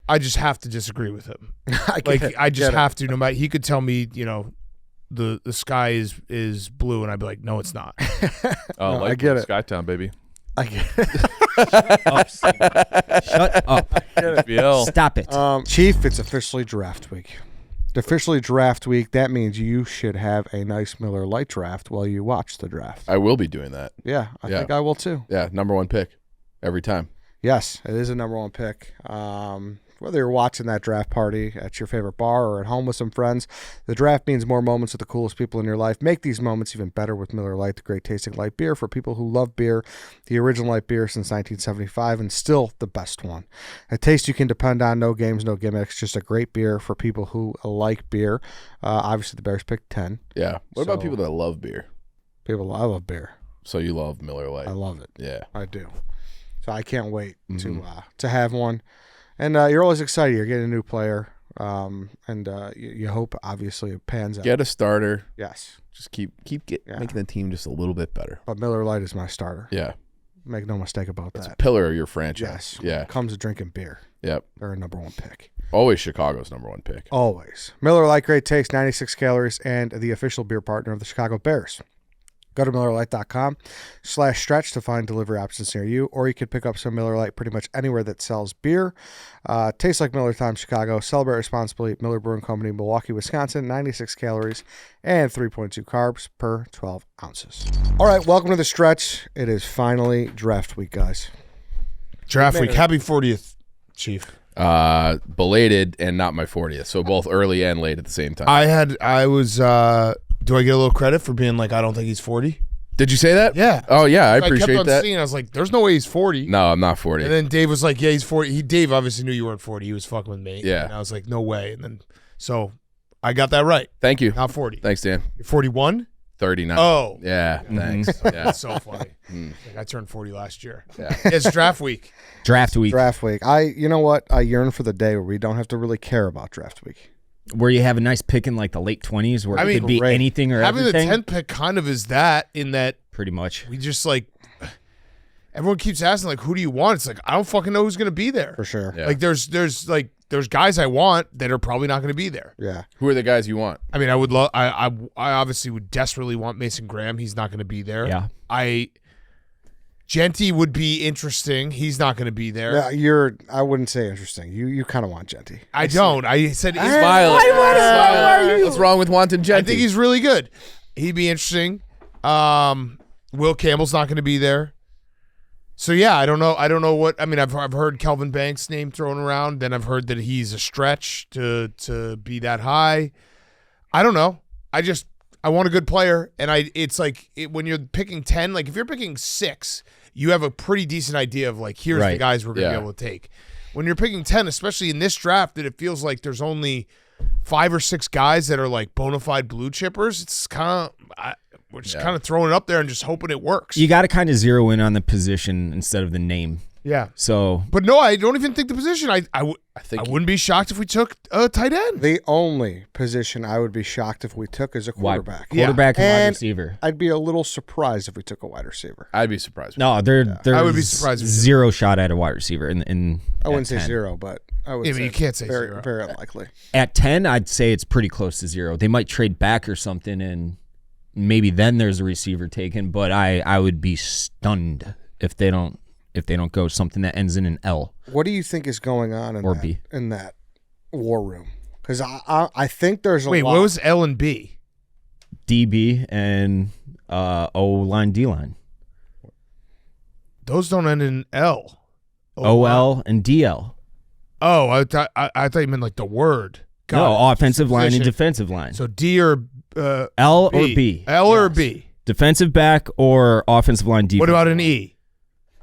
I just have to disagree with him. I just have to. No matter, he could tell me, the sky is blue, and I'd be like, no, it's not. No, I get it. Skytown, baby. I get it. Shut up. Stop it. Chief, it's officially draft week. Officially draft week. That means you should have a nice Miller Lite draft while you watch the draft. I will be doing that. Yeah, I think I will too. Yeah, number one pick every time. Yes, it is a number one pick. Whether you're watching that draft party at your favorite bar or at home with some friends, the draft means more moments with the coolest people in your life. Make these moments even better with Miller Lite, the great tasting light beer for people who love beer. The original light beer since 1975 and still the best one. A taste you can depend on, no games, no gimmicks, just a great beer for people who like beer. Obviously, the Bears picked 10. Yeah. What about people that love beer? I love beer. So you love Miller Lite. I love it. Yeah. I do. So I can't wait to have one. And you're always excited. You're getting a new player, and you hope, obviously, it pans out. Get a starter. Yes. Just keep making the team just a little bit better. But Miller Lite is my starter. Yeah. Make no mistake about It's that. a pillar of your franchise. Yes. Yeah. When it comes to drinking beer. Yep. They're a number one pick. Always Chicago's number one pick. Always. Miller Lite, great taste, 96 calories, and the official beer partner of the Chicago Bears. Go to MillerLite.com/stretch to find delivery options near you, or you can pick up some Miller Lite pretty much anywhere that sells beer. Tastes like Miller Time Chicago. Celebrate responsibly. Miller Brewing Company, Milwaukee, Wisconsin. 96 calories and 3.2 carbs per 12 ounces. All right, welcome to the stretch. It is finally draft week, guys. Draft week. Happy 40th, Chief. Belated and not my 40th, so both early and late at the same time. Do I get a little credit for being like, I don't think he's 40? Did you say that? Yeah. Oh, yeah, I appreciate kept on that. Seeing, I was like, there's no way he's 40. No, I'm not 40. And then Dave was like, yeah, he's 40. Dave obviously knew you weren't 40. He was fucking with me. Yeah. And I was like, no way. And then, so I got that right. Thank you. Not 40. Thanks, Dan. You're 41? 39. Oh. Yeah, thanks. Yeah. That's so funny. Like, I turned 40 last year. Yeah. It's draft week. Draft week. Draft week. You know what? I yearn for the day where we don't have to really care about draft week. Where you have a nice pick in like the late 20s where it could be great. anything or Having everything. the 10th pick kind of is that in that Pretty much. we just like, everyone keeps asking like, who do you want? It's like, I don't fucking know who's going to be there. For sure. Yeah. Like there's guys I want that are probably not going to be there. Yeah. Who are the guys you want? I mean, I would love. I obviously would desperately want Mason Graham. He's not going to be there. Yeah. Genty would be interesting. He's not going to be there. Yeah, I wouldn't say interesting. You kind of want Genty. I don't. I said he's Smile. What's wrong with wanting Genty? I think he's really good. He'd be interesting. Will Campbell's not going to be there. So yeah, I don't know. I don't know what. I mean, I've heard Kelvin Banks' name thrown around. Then I've heard that he's a stretch to be that high. I don't know. I want a good player, and it's like when you're picking 10. Like if you're picking 6, you have a pretty decent idea of like here's the guys we're gonna be able to take. When you're picking 10, especially in this draft, that it feels like there's only 5 or 6 guys that are like bona fide blue chippers. It's kind of we're just kind of throwing it up there and just hoping it works. You got to kind of zero in on the position instead of the name. Yeah. So, but no, I don't even think the position. I wouldn't be shocked if we took a tight end. The only position I would be shocked if we took is a quarterback. Quarterback and wide And receiver. I'd be a little surprised if we took a wide receiver. I'd be surprised. No, there's I would be surprised if we did. zero shot at a wide receiver. I wouldn't say 10. 0, but I would Yeah, say but you can't say very, 0. very unlikely. At 10, I'd say it's pretty close to 0. They might trade back or something, and maybe then there's a receiver taken. But I would be stunned if they don't go something that ends in an L. What do you think is going on in that war room? Because I think there's a lot. Wait, what was L and B? DB and O-line, D-line. Those don't end in L. OL and DL. Oh, I thought you meant like the word. No, offensive line and Position. defensive line. So D or L B. or B. L or B. Defensive back or offensive line defense. What about an E?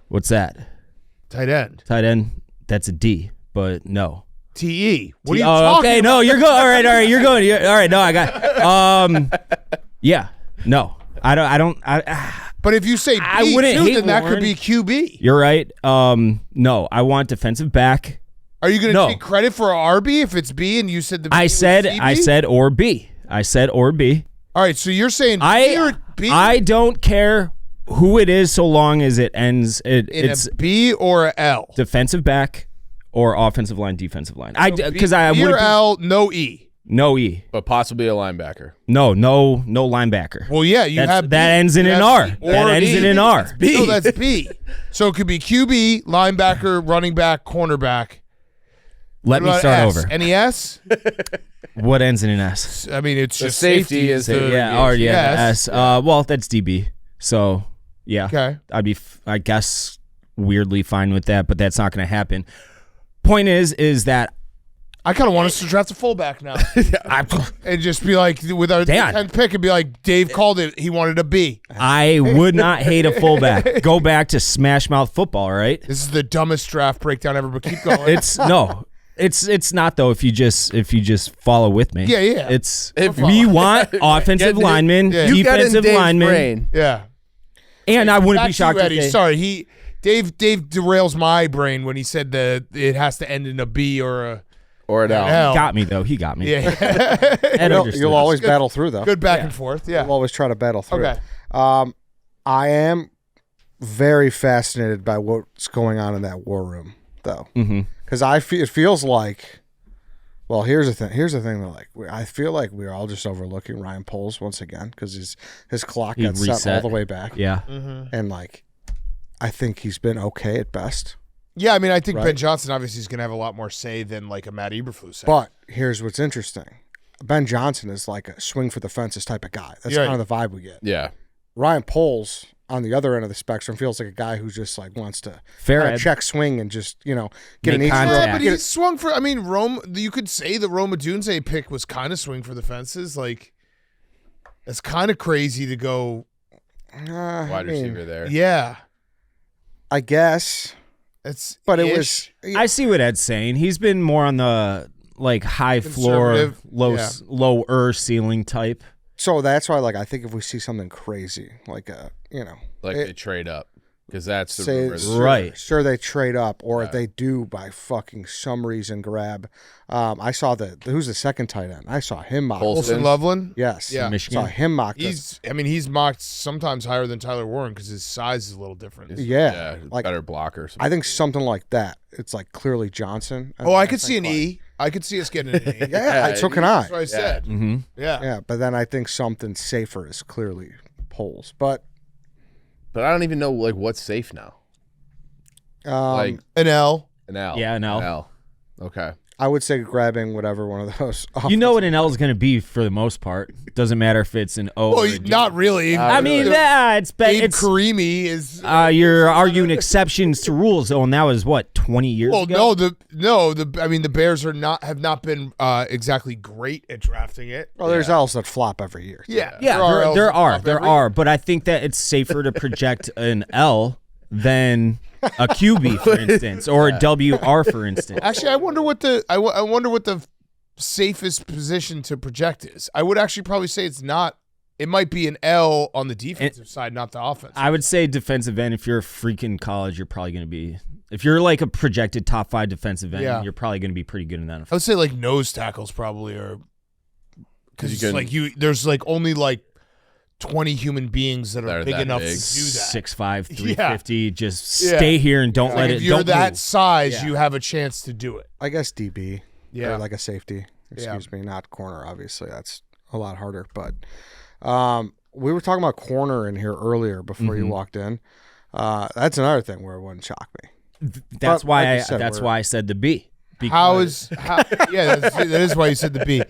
What's that? Tight end. Tight end. That's a D, but no. TE. What are you talking okay, about? no, you're good. All right, you're going. All right, no, I got. Yeah, no, I don't. But if you say B, I wouldn't hate then that Warren. could be QB. You're right. No, I want defensive back. Are you going to take credit for RB if it's B and you said the B I said or B. I said or B. All right, so you're saying B or B? I don't care who it is so long as it ends. It's a B or a L. Defensive back or offensive line, defensive line. Because I B would or L, no E. no E. But possibly a linebacker. No linebacker. Well, yeah, you have That B. ends in You an have R. C That or ends D. in an R. No, that's B. So it could be QB, linebacker, running back, cornerback. Let me What about start S? over. Any S? What ends in an S? I mean, it's The just safety is the the- Or the S. S. Well, that's DB. So yeah, Okay. I'd be, I guess, weirdly fine with that, but that's not going to happen. Point is that I kind of want us to draft a fullback now and just be like, with our Dan. 10th pick, and be like, Dave called it. He wanted a B. I would not hate a fullback. Go back to Smash Mouth football, right? This is the dumbest draft breakdown ever, but keep going. It's not though. If you just follow with me, Yeah. It's If we want offensive linemen, Yeah. You got in defensive Dave's linemen, brain. yeah. and I wouldn't Back be to you, shocked if Eddie. they, Sorry, Dave derails my brain when he said that it has to end in a B or a Or an L. L. got me though. He got me. Yeah. Ed understood. You'll always Good. battle through, though. Good back and forth. Yeah. You'll always try to battle through. Okay. I am very fascinated by what's going on in that war room, though, because it feels like. Well, here's the thing. Though, like I feel like we're all just overlooking Ryan Poles once again because his clock He got set all reset. the way back. Yeah. And like, I think he's been okay at best. Yeah, I mean, I think Right. Ben Johnson obviously is going to have a lot more say than like a Matt Eberflus. But here's what's interesting: Ben Johnson is like a swing for the fences type of guy. That's Yeah. kind of the vibe we get. Yeah. Ryan Poles on the other end of the spectrum feels like a guy who just like wants to Fair kinda Ed. check swing and just get Make an easy contact. Yeah, but get he swung for. I mean, Rome. You could say the Roma Dunze pick was kind of swing for the fences. Like, it's kind of crazy to go. Wide receiver there. Yeah, I guess, it's. but it ish. was. I see what Ed's saying. He's been more on the like high floor, Conservative, lower ceiling type. So that's why, like, I think if we see something crazy, like Like they trade up. Because that's the say, rumor. sure, Right. sure they trade up, or if they do by fucking some reason grab. I saw who's the second tight end. I saw him mocked. Olsen. Olsen Loveland. Yes, Yeah. Michigan. saw him mocked. He's mocked sometimes higher than Tyler Warren because his size is a little different. Yeah, like better blocker. I think something like that. It's like clearly Johnson. Oh, I could think, see an like- E. I could see us getting an E. Yeah, so can I. That's what I said. Mm-hmm. Yeah. Yeah, but then I think something safer is clearly Poles. But But I don't even know like what's safe now. Like An L. an L. Yeah, an L. An L. Okay. I would say grabbing whatever one of those. You know what an L is going to be for the most part. Doesn't matter if it's an O. Well, or a D. not really. I mean, it's Gabe it's Karimi is. you're arguing exceptions to rules, though, and that was what 20 years Well, ago. the Bears have not been exactly great at drafting it. Well, there's L's that flop every year. Yeah, Yeah, L's there that pop every- are, but I think that it's safer to project an L than a QB, for instance, or a WR, for instance. Actually, I wonder what the safest position to project is. I would actually probably say it's not. It might be an L on the defensive side, not the offense. I would say defensive end. If you're a freaking college, you're probably going to be. If you're like a projected top 5 defensive end, Yeah. you're probably going to be pretty good in that. I would say like nose tackles probably are because You it's can- like there's like only like 20 human beings that are That are big that enough big. to do that. 6'5", 350. Just Yeah. stay here and don't Like, let if it. you're Don't that move. size, Yeah. you have a chance to do it. I guess DB. Yeah. Or like a safety. Yeah. Excuse me, not corner. Obviously, that's a lot harder. But we were talking about corner in here earlier before Mm-hmm. you walked in. That's another thing where it wouldn't shock me. That's But why. like you said, That's we're- why I said the B. Yeah, that is why you said the B.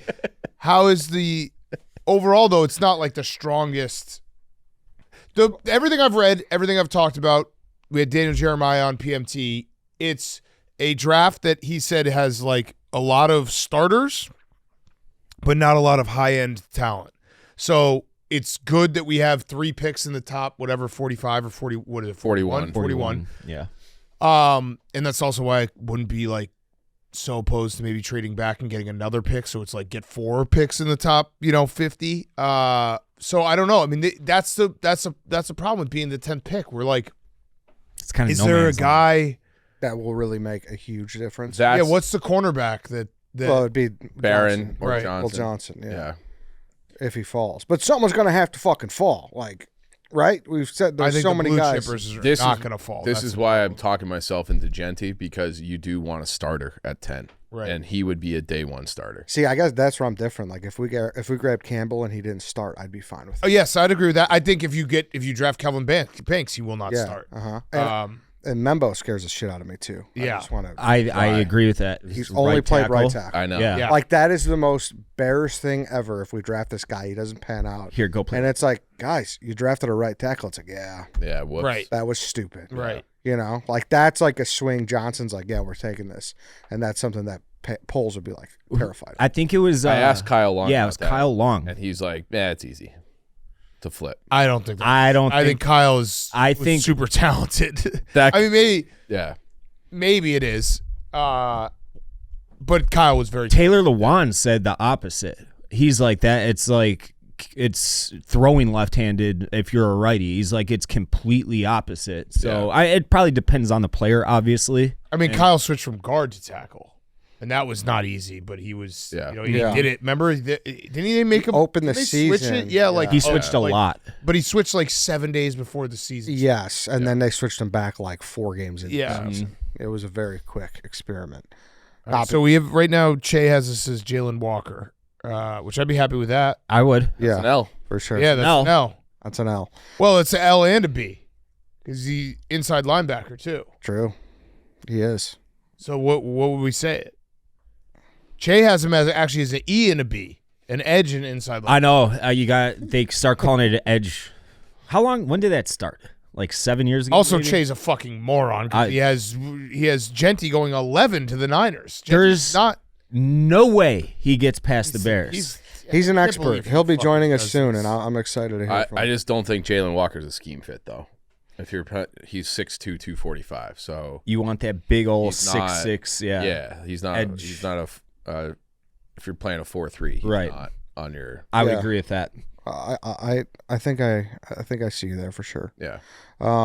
How is the overall though? It's not like the strongest. Everything I've read, everything I've talked about. We had Daniel Jeremiah on PMT. It's a draft that he said has like a lot of starters, but not a lot of high end talent. So it's good that we have 3 picks in the top, whatever 45 or 40. What is it? 41. 41. Yeah. And that's also why I wouldn't be like so opposed to maybe trading back and getting another pick. So it's like get 4 picks in the top, 50. So I don't know. I mean, that's the problem with being the 10th pick. We're like, It's kind of. is there a guy? That will really make a huge difference. That's Yeah. What's the cornerback that? Well, it'd be Barron Johnson. or Right. Johnson. Well, Johnson, Yeah. if he falls. But someone's going to have to fucking fall. Like, right? We've said I there's think so the many blue guys. chippers are This not is- going to fall. This That's is the why I'm problem. talking myself into Genty, because you do want a starter at 10. Right. And he would be a day one starter. See, I guess that's where I'm different. Like if we grab Campbell and he didn't start, I'd be fine with Oh it. yes, I'd agree with that. I think if you draft Kelvin Banks, he will not Yeah. start. And Membo scares the shit out of me too. Yeah. I just want to. I agree with that. He's only played right tackle. I know. Yeah. Yeah. Like that is the most Bears thing ever. If we draft this guy, he doesn't pan out. Here, go play. And it's like, guys, you drafted a right tackle. It's like, yeah, Yeah. Whoops. Right. that was stupid. Right. You know, like that's like a swing. Johnson's like, yeah, we're taking this, and that's something that polls would be like terrified. I think it was. I asked Kyle Long. Yeah, it about was that, Kyle Long. and he's like, "Yeah, it's easy to flip." I don't think. I think Kyle is. I was think- super talented. That- I mean, Yeah. maybe it is. But Kyle was very. Taylor Lewan said the opposite. He's like that. It's like it's throwing left-handed if you're a righty. He's like it's completely opposite. So it probably depends on the player, obviously. I mean, Kyle switched from guard to tackle, and that was not easy. But he was. Yeah. You know, he Yeah. did it. Remember, didn't he make him Open the didn't they switch season. it? Yeah, like He switched a lot. But he switched like 7 days before the season. Yes, and then they switched him back like 4 games into Yeah. the season. It was a very quick experiment. All right, so we have right now. Cheah has us as Jalen Walker, which I'd be happy with that. I would. Yeah, An L. for sure. Yeah, that's L. an L. That's an L. Well, it's an L and a B because he inside linebacker too. True. He is. So what would we say it? Cheah has him as actually as an E and a B, an edge and inside linebacker. I know. They start calling it an edge. How long? When did that start? Like 7 years ago. Also, maybe? Cheah's a fucking moron because he has Genty going 11 to the Niners. Genty's There's not. no way he gets past the Bears. He's an I can't believe expert. He'll be fucking joining us does soon, this. and I'm excited to hear from I him. just don't think Jalen Walker's a scheme fit though. If he's 6'2", 245, so You want that big old He's not- 6'6", yeah. yeah, he's not. Edge. He's not if you're playing a 4-3, he's Right. not on your. I would Yeah. agree with that. I think I see you there for sure. Yeah.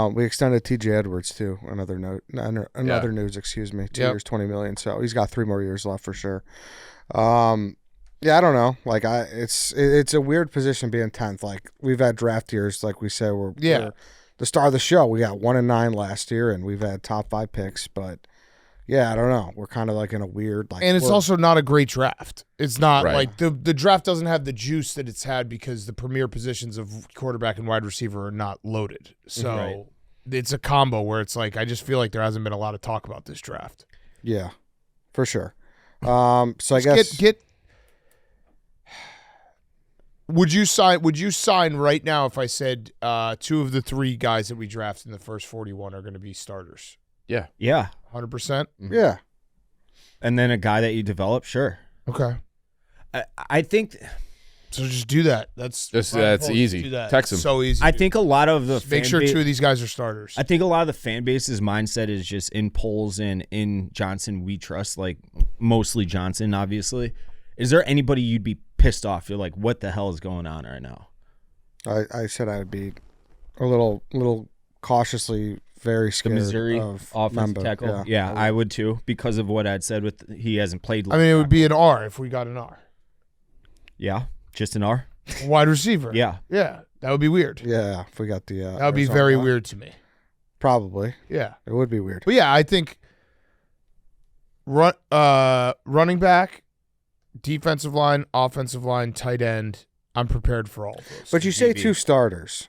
We extended T.J. Edwards too. Another news. Excuse me. 2 Yep. years, $20 million. So he's got 3 more years left for sure. Yeah, I don't know. Like it's a weird position being 10th. Like we've had draft years, like we said, we're the star of the show. We got 1 and 9 last year, and we've had top 5 picks. But yeah, I don't know. We're kind of like in a weird like. And it's we're- also not a great draft. It's not Right. like the draft doesn't have the juice that it's had because the premier positions of quarterback and wide receiver are not loaded. So Right. it's a combo where it's like I just feel like there hasn't been a lot of talk about this draft. yeah, for sure. So I guess Get Would you sign right now if I said 2 of the 3 guys that we drafted in the first 41 are going to be starters? Yeah. Yeah. 100%? yeah. And then a guy that you develop, sure. Okay. I think So just do that. That's easy. Do that. Text him. So easy. I think a lot of the Make sure 2 of these guys are starters. I think a lot of the fan base's mindset is just in Poles and in Johnson we trust, like mostly Johnson, obviously. Is there anybody you'd be pissed off? You're like, what the hell is going on right now? I said I would be a little cautiously very The scared Missouri of offensive Membo. tackle? Yeah, I would too, because of what I'd said with he hasn't played. I mean, it would be an R if we got an R. Yeah, just an R. Wide receiver. Yeah. Yeah. That would be weird. Yeah, if we got the That would be Arizona very guy. weird to me. Probably. Yeah. It would be weird. But yeah, I think running back, defensive line, offensive line, tight end, I'm prepared for all of those. But you say DB. 2 starters.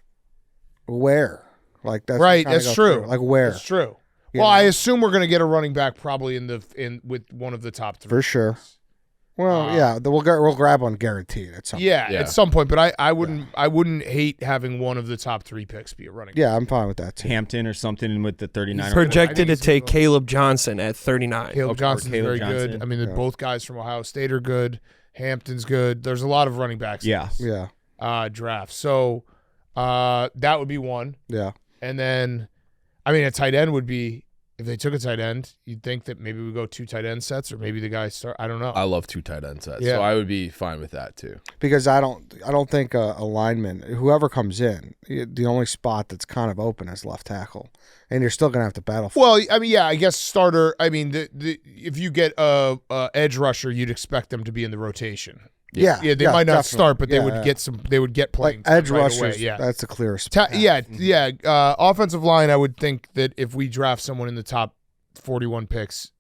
Where? Like that's Right, kinda that's go true. through. Like where? That's true. You Well, know? I assume we're going to get a running back probably with one of the top 3. For sure. Well, yeah, we'll grab one guaranteed at some point. Yeah, Yeah. at some point, but I wouldn't hate having one of the top 3 picks be a running back. Yeah, I'm fine with that too. Hampton or something with the 39. Projected to he's take gonna Caleb Johnson at 39. Caleb Johnson's Caleb very Johnson. good. I mean, Yeah. both guys from Ohio State are good. Hampton's good. There's a lot of running backs. Yeah. Yeah. Draft. So that would be one. Yeah. And then, I mean, a tight end would be, if they took a tight end, you'd think that maybe we go 2 tight end sets or maybe the guy start. I don't know. I love 2 tight end sets, Yeah. so I would be fine with that too. Because I don't think a lineman, whoever comes in, the only spot that's kind of open is left tackle, and you're still gonna have to battle for. Well, I mean, yeah, I guess starter. I mean, if you get a edge rusher, you'd expect them to be in the rotation. Yeah, they might not definitely. start, but they Yeah, would yeah. get some. They would get playing Like edge time right rushers. away, yeah, That's the clearest. yeah. Offensive line. I would think that if we draft someone in the top 41 picks,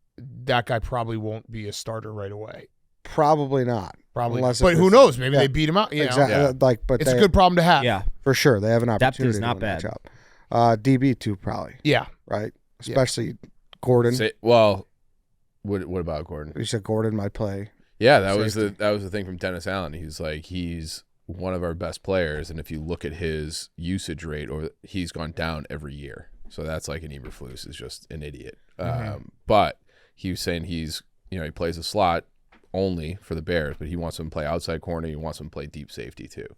that guy probably won't be a starter right away. Probably not. Probably, Unless but if who it's- knows? Maybe yeah. they beat him out. You know? Exactly. Yeah. But It's they, a good problem to have. Yeah. for sure. They have an Depth opportunity is not to win that bad. job. DB too, probably. Yeah. Right. Especially Gordon. Well, what about Gordon? You said Gordon might play. Yeah, that was the thing from Dennis Allen. He's like, he's one of our best players, and if you look at his usage rate, he's gone down every year. So that's like an Eberflus is just an idiot. But he was saying he plays a slot only for the Bears, but he wants him to play outside corner. He wants him to play deep safety too.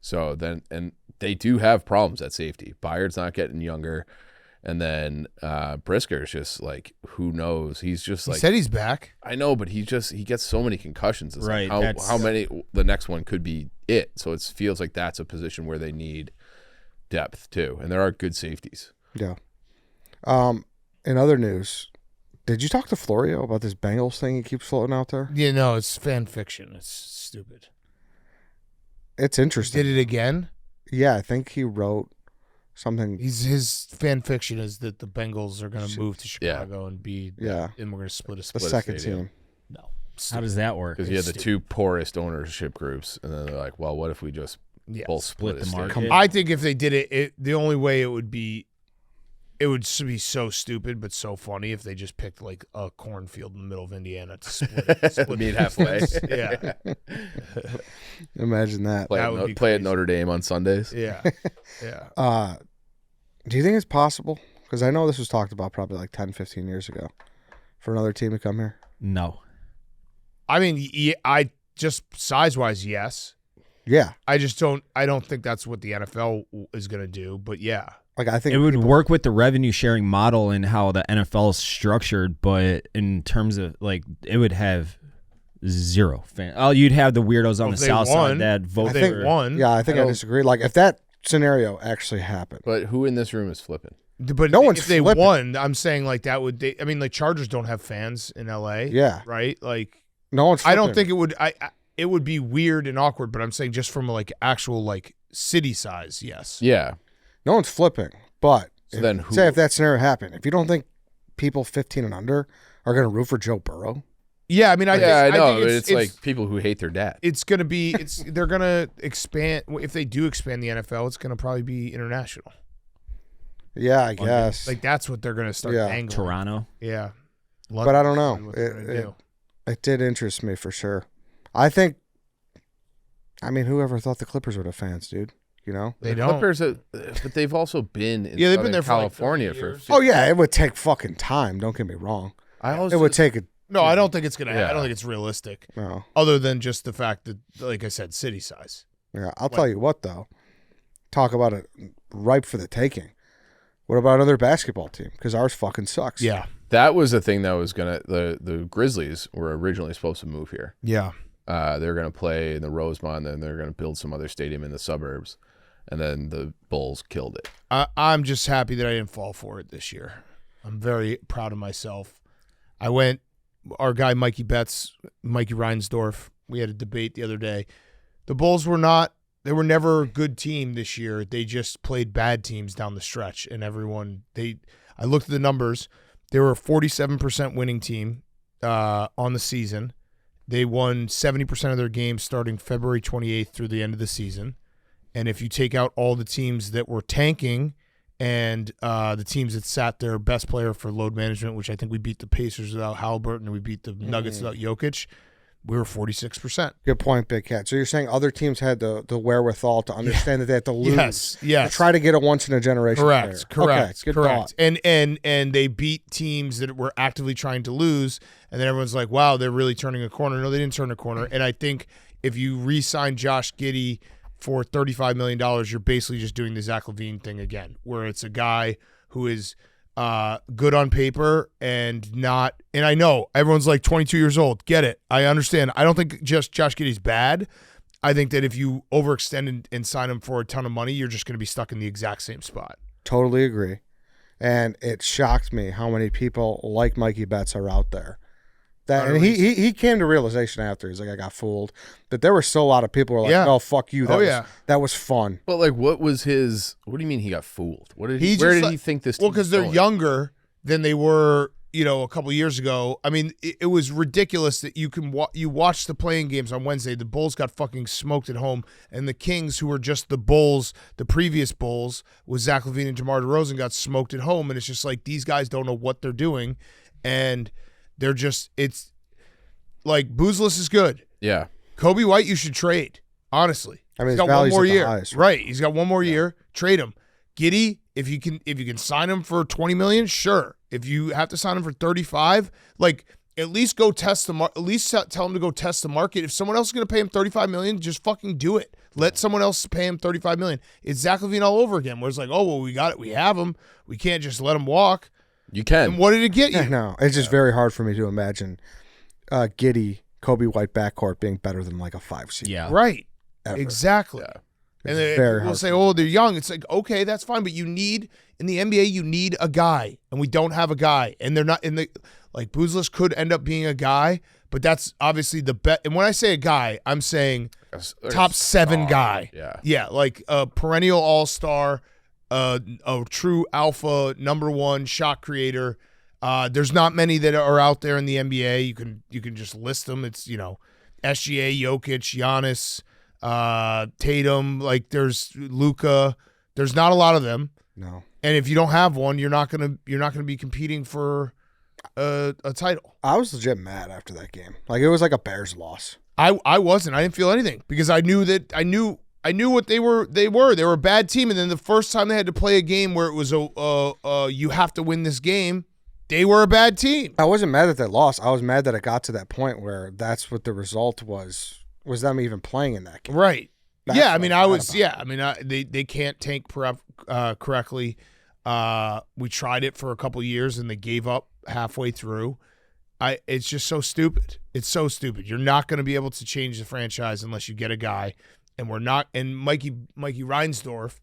So then, and they do have problems at safety. Byard's not getting younger. And then Brisker's just like, who knows? He's just He like, said he's back. I know, but he gets so many concussions. It's Right, like that's- how many the next one could be it. So it feels like that's a position where they need depth too. And there are good safeties. Yeah. In other news, did you talk to Florio about this Bengals thing he keeps floating out there? Yeah, no, it's fan fiction. It's stupid. It's interesting. Did it again? Yeah, I think he wrote something. His fan fiction is that the Bengals are going to move to Chicago and be Yeah. and we're going to split a The split. second stadium. team. No, How does that work? Because you had the two poorest ownership groups, and then they're like, well, what if we just yeah. both split the a stadium? market? I think if they did it, the only way it would be so stupid but so funny if they just picked like a cornfield in the middle of Indiana to split Meet halfway. Yeah, Imagine that. Play, That at, would be play at crazy. Notre Dame on Sundays. yeah, yeah. Do you think it's possible? Because I know this was talked about probably like 10, 15 years ago for another team to come here. No. I mean, I just size wise, yes. Yeah. I just don't. I don't think that's what the NFL is going to do. But yeah, Like I think It would people- work with the revenue sharing model and how the NFL is structured, but in terms of like, it would have zero fan. Oh, you'd have the weirdos on Well, the if they south won, side that vote if they for. won. Yeah, I think I don't- disagree. Like if that scenario actually happened. But who in this room is flipping? But No one's if they flipping. won, I'm saying like that would. I mean, like Chargers don't have fans in LA. Yeah. right. Like No one's I don't flipping. think it would. It would be weird and awkward. But I'm saying just from like actual like city size, yes. Yeah. No one's flipping. But So then who? say if that scenario happened, if you don't think people 15 and under are going to root for Joe Burrow, Yeah, I mean, I think know. But it's like people who hate their dad. it's gonna be. They're gonna expand. If they do expand the NFL, it's gonna probably be international. yeah, I guess. Like that's what they're gonna start Yeah. angling. Toronto. Yeah, But I don't know. What they're gonna do. It did interest me for sure. I mean, whoever thought the Clippers would have fans, dude? You know? They The don't. Clippers, but they've also been in Yeah, they've been Southern there for, like, California 30 for. years. Oh yeah, it would take fucking time. Don't get me wrong. I It also would take a No, I don't think it's gonna. Yeah. I don't think it's realistic. no. Other than just the fact that, like I said, city size. Yeah, I'll tell you what though. Talk about it ripe for the taking. What about another basketball team? Because ours fucking sucks. Yeah, that was the thing that was gonna. The Grizzlies were originally supposed to move here. yeah. They're gonna play in the Rosemont, and then they're gonna build some other stadium in the suburbs, and then the Bulls killed it. I'm just happy that I didn't fall for it this year. I'm very proud of myself. I went. Our guy Mikey Reinsdorf. We had a debate the other day. The Bulls were not. They were never a good team this year. They just played bad teams down the stretch, and everyone. I looked at the numbers. They were a 47% winning team on the season. They won 70% of their games starting February 28th through the end of the season. And if you take out all the teams that were tanking and the teams that sat their best player for load management, which I think we beat the Pacers without Halliburton and we beat the Nuggets without Jokic, we were 46%. Good point, Big Cat. So you're saying other teams had the wherewithal to understand that they had to lose. Yes. To try to get a once in a generation Correct. player. Correct. Okay, good correct. thought. And they beat teams that were actively trying to lose, and then everyone's like, "Wow, they're really turning a corner." No, they didn't turn a corner. And I think if you re-sign Josh Giddey for $35 million, you're basically just doing the Zach LaVine thing again, where it's a guy who is good on paper and not. And I know everyone's like 22 years old. Get it? I understand. I don't think just Josh Giddey's bad. I think that if you overextend and sign him for a ton of money, you're just going to be stuck in the exact same spot. Totally agree. And it shocked me how many people like Mikey Betts are out there And he came to realization after. He's like, I got fooled. But there were still a lot of people who were like, oh, fuck you. That was fun. But like, what do you mean he got fooled? Where did he think this? Well, because they're younger than they were, a couple years ago. I mean, it was ridiculous that you watch the playing games on Wednesday. The Bulls got fucking smoked at home, and the Kings, who were just the Bulls, the previous Bulls, with Zach LaVine and DeMar DeRozan, got smoked at home. And it's just like, these guys don't know what they're doing, and they're just, it's like, Boozless is good. Yeah. Kobe White, you should trade, honestly. I mean, he's his got one value's more at the year. highest, Right. He's got one more year. Trade him. Giddey, if you can sign him for $20 million, sure. If you have to sign him for 35, like, at least go test the market. At least tell him to go test the market. If someone else is going to pay him $35 million, just fucking do it. Let someone else pay him $35 million. It's Zach LaVine all over again, where it's like, oh, well, we got it. We have him. We can't just let him walk. You can. And what did it get you? I know. It's just very hard for me to imagine Giddey, Kobe White backcourt being better than like a 5 seed. Yeah. Right. Ever. Exactly. Yeah. And It's then very we'll hard say, for oh, they're young. It's like, okay, that's fine, but in the NBA, you need a guy, and we don't have a guy, and they're not in the like. Boozless could end up being a guy, but that's obviously the bet. And when I say a guy, I'm saying top 7 guy. Yeah, like a perennial all-star, a true alpha #1 shot creator. There's not many that are out there in the NBA. You can just list them. It's SGA, Jokic, Giannis. Tatum, like there's Luka. There's not a lot of them. No. And if you don't have one, you're not gonna be competing for a title. I was legit mad after that game. Like, it was like a Bears loss. I wasn't. I didn't feel anything because I knew what they were. They were a bad team, and then the first time they had to play a game where it was you have to win this game, they were a bad team. I wasn't mad that they lost. I was mad that it got to that point where that's what the result was them even playing in that game. Right. That's yeah, I what mean, I'm I mad was. about. Yeah, I mean, they can't tank correctly. We tried it for a couple years and they gave up halfway through. It's just so stupid. It's so stupid. You're not going to be able to change the franchise unless you get a guy. And we're not. And Mikey Reinsdorf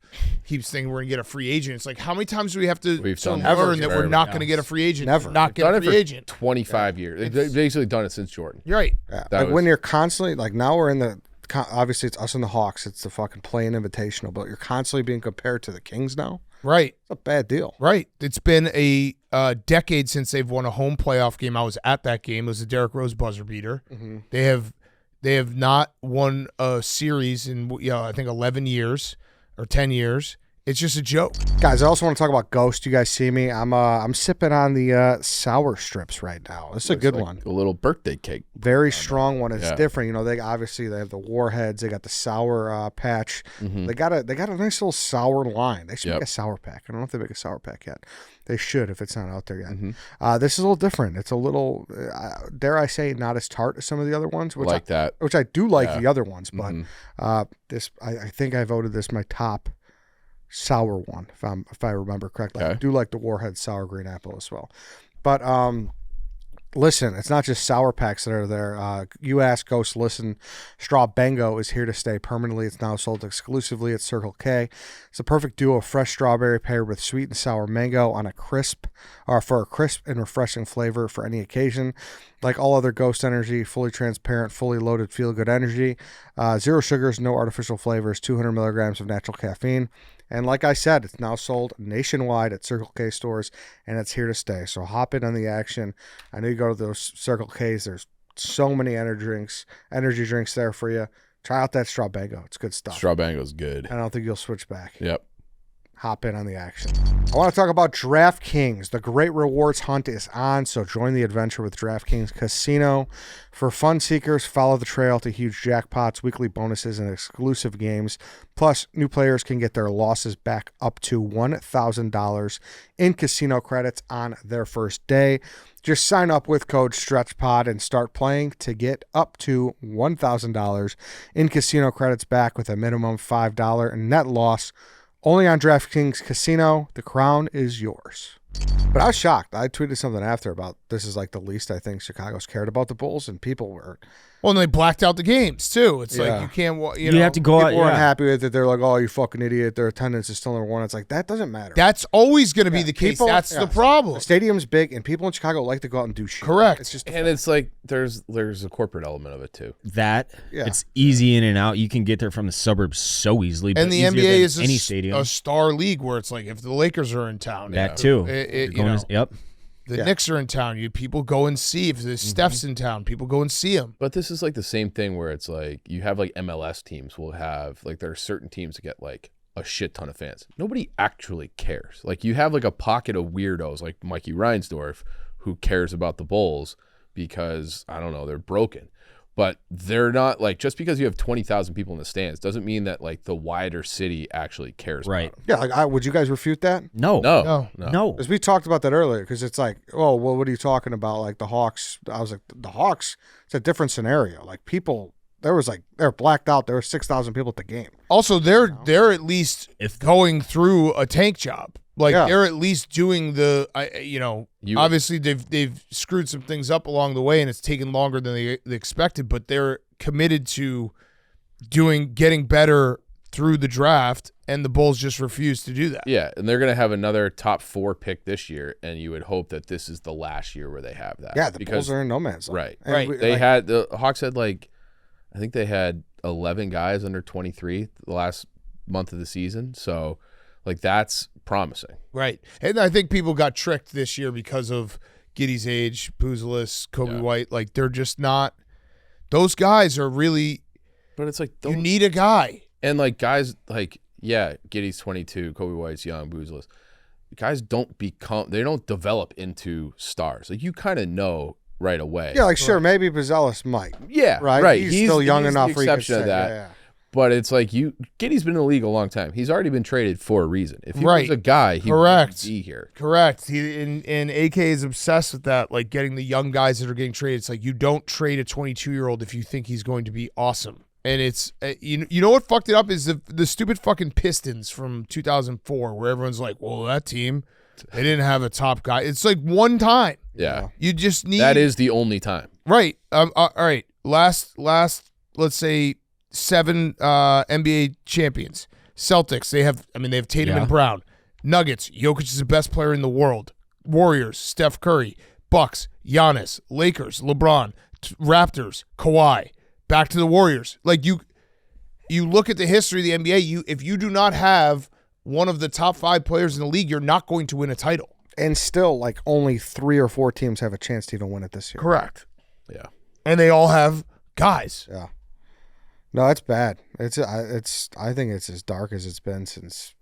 keeps thinking we're going to get a free agent. It's like, how many times do we have to learn that we're not going to get a free agent? Never. Not get a free agent. 25 years. They've basically done it since Jordan. You're right. Yeah. That Like, when was- you're constantly, like, now we're in the, obviously it's us and the Hawks. It's the fucking play-in invitational, but you're constantly being compared to the Kings now. Right. It's a bad deal. Right. It's been a decade since they've won a home playoff game. I was at that game. It was a Derrick Rose buzzer beater. Mm-hmm. They have not won a series in I think 11 years or 10 years. It's just a joke. Guys, I also want to talk about Ghost. You guys see me? I'm sipping on the sour strips right now. This is a good like one. A little birthday cake. Very strong one. It's Yeah. different. They have the Warheads. They got the sour patch. Mm-hmm. They got a nice little sour line. They should Yep. make a sour pack. I don't know if they make a sour pack yet. They should if it's not out there yet. Mm-hmm. This is a little different. It's a little, dare I say, not as tart as some of the other ones. Which That. which I do like Yeah. the other ones, but Mhm. this I think I voted this my top sour one if I remember correctly. I Okay. do like the Warhead sour green apple as well. But listen, it's not just sour packs that are there. You ask Ghost, listen, Straw Bango is here to stay permanently. It's now sold exclusively at Circle K. It's a perfect duo of fresh strawberry paired with sweet and sour mango for a crisp and refreshing flavor for any occasion. Like all other Ghost Energy, fully transparent, fully loaded, feel-good energy. 0 sugars, no artificial flavors, 200 milligrams of natural caffeine. And like I said, it's now sold nationwide at Circle K stores, and it's here to stay. So hop in on the action. I know you go to those Circle Ks. There's so many energy drinks there for you. Try out that Straw Bango. It's good stuff. Straw Bango's good. I don't think you'll switch back. Yep. Hop in on the action. I want to talk about DraftKings. The great rewards hunt is on, so join the adventure with DraftKings Casino. For fun seekers, follow the trail to huge jackpots, weekly bonuses, and exclusive games. Plus, new players can get their losses back up to $1,000 in casino credits on their first day. Just sign up with code STRETCHPOD and start playing to get up to $1,000 in casino credits back with a minimum $5 net loss. Only on DraftKings Casino. The crown is yours. But I was shocked. I tweeted something after about this is like the least I think Chicago's cared about the Bulls, and people were Well, and they blacked out the games too. It's Yeah. like you can't. You know, have to go out. people weren't Yeah. happy with it. They're like, "Oh, you fucking idiot!" Their attendance is still number one. It's like that doesn't matter. That's always going to be Yeah, the case. people- That's yeah. the problem. The stadium's big, and people in Chicago like to go out and do shit. Correct. It's just And it's like there's a corporate element of it too. That Yeah. it's easy in and out. You can get there from the suburbs so easily. But And the easier NBA than is any stadium. a star league where it's like if the Lakers are in town, That too. you Going know, to- yep. the Yeah. Knicks are in town. People go and see if the Steph's in town. People go and see him. But this is like the same thing where it's like you have like MLS teams will have like there are certain teams that get like a shit ton of fans. Nobody actually cares. Like you have like a pocket of weirdos like Mikey Reinsdorf who cares about the Bulls because I don't know, they're broken. But they're not like just because you have 20,000 people in the stands doesn't mean that like the wider city actually cares. Right. About yeah. Like, would you guys refute that? No. them. No. No. Because we talked about that earlier. Because it's like, oh, well, what are you talking about? Like the Hawks. I was like, the Hawks. It's a different scenario. Like people, they're blacked out. There were 6,000 people at the game. Also, they're at least going through a tank job. Like Yeah. they're at least doing the, obviously they've screwed some things up along the way, and it's taken longer than they expected. But they're committed to getting better through the draft, and the Bulls just refuse to do that. Yeah, and they're going to have another top 4 pick this year, and you would hope that this is the last year where they have that. Yeah, the because Bulls are in no man's land. right, And right. they had the Hawks had like I think they had 11 guys under 23 the last month of the season, so like that's promising. Right. And I think people got tricked this year because of Giddey's age, Puzelis, Kobe Yeah. White. Like they're just not. Those guys are really. But it's like You need a guy. and like guys like Giddey's 22, Kobe White's young, Boozless. Guys don't develop into stars. Like you kind of know right away. Yeah, like sure, maybe Buzelis might. Yeah, Right. He's still young he's enough the where you could exception of say, that. yeah. But it's like Giddey's been in the league a long time. He's already been traded for a reason. If he Right. was a guy, he Correct. would be here. Correct. And AK is obsessed with that, like getting the young guys that are getting traded. It's like you don't trade a 22-year-old if you think he's going to be awesome. And it's you know what fucked it up is the stupid fucking Pistons from 2004, where everyone's like, well, that team, they didn't have a top guy. It's like one time. Yeah. You just need That is the only time. right. All right. Last let's say 7 NBA champions. Celtics, they have Tatum Yeah. and Brown. Nuggets, Jokic is the best player in the world. Warriors, Steph Curry. Bucks, Giannis. Lakers, LeBron. Raptors, Kawhi. Back to the Warriors. Like you look at the history of the NBA, if you do not have one of the top 5 players in the league, you're not going to win a title. And still, like only 3 or 4 teams have a chance to even win it this year. Correct. Yeah. And they all have guys. Yeah. No, it's bad. I think it's as dark as it's been since.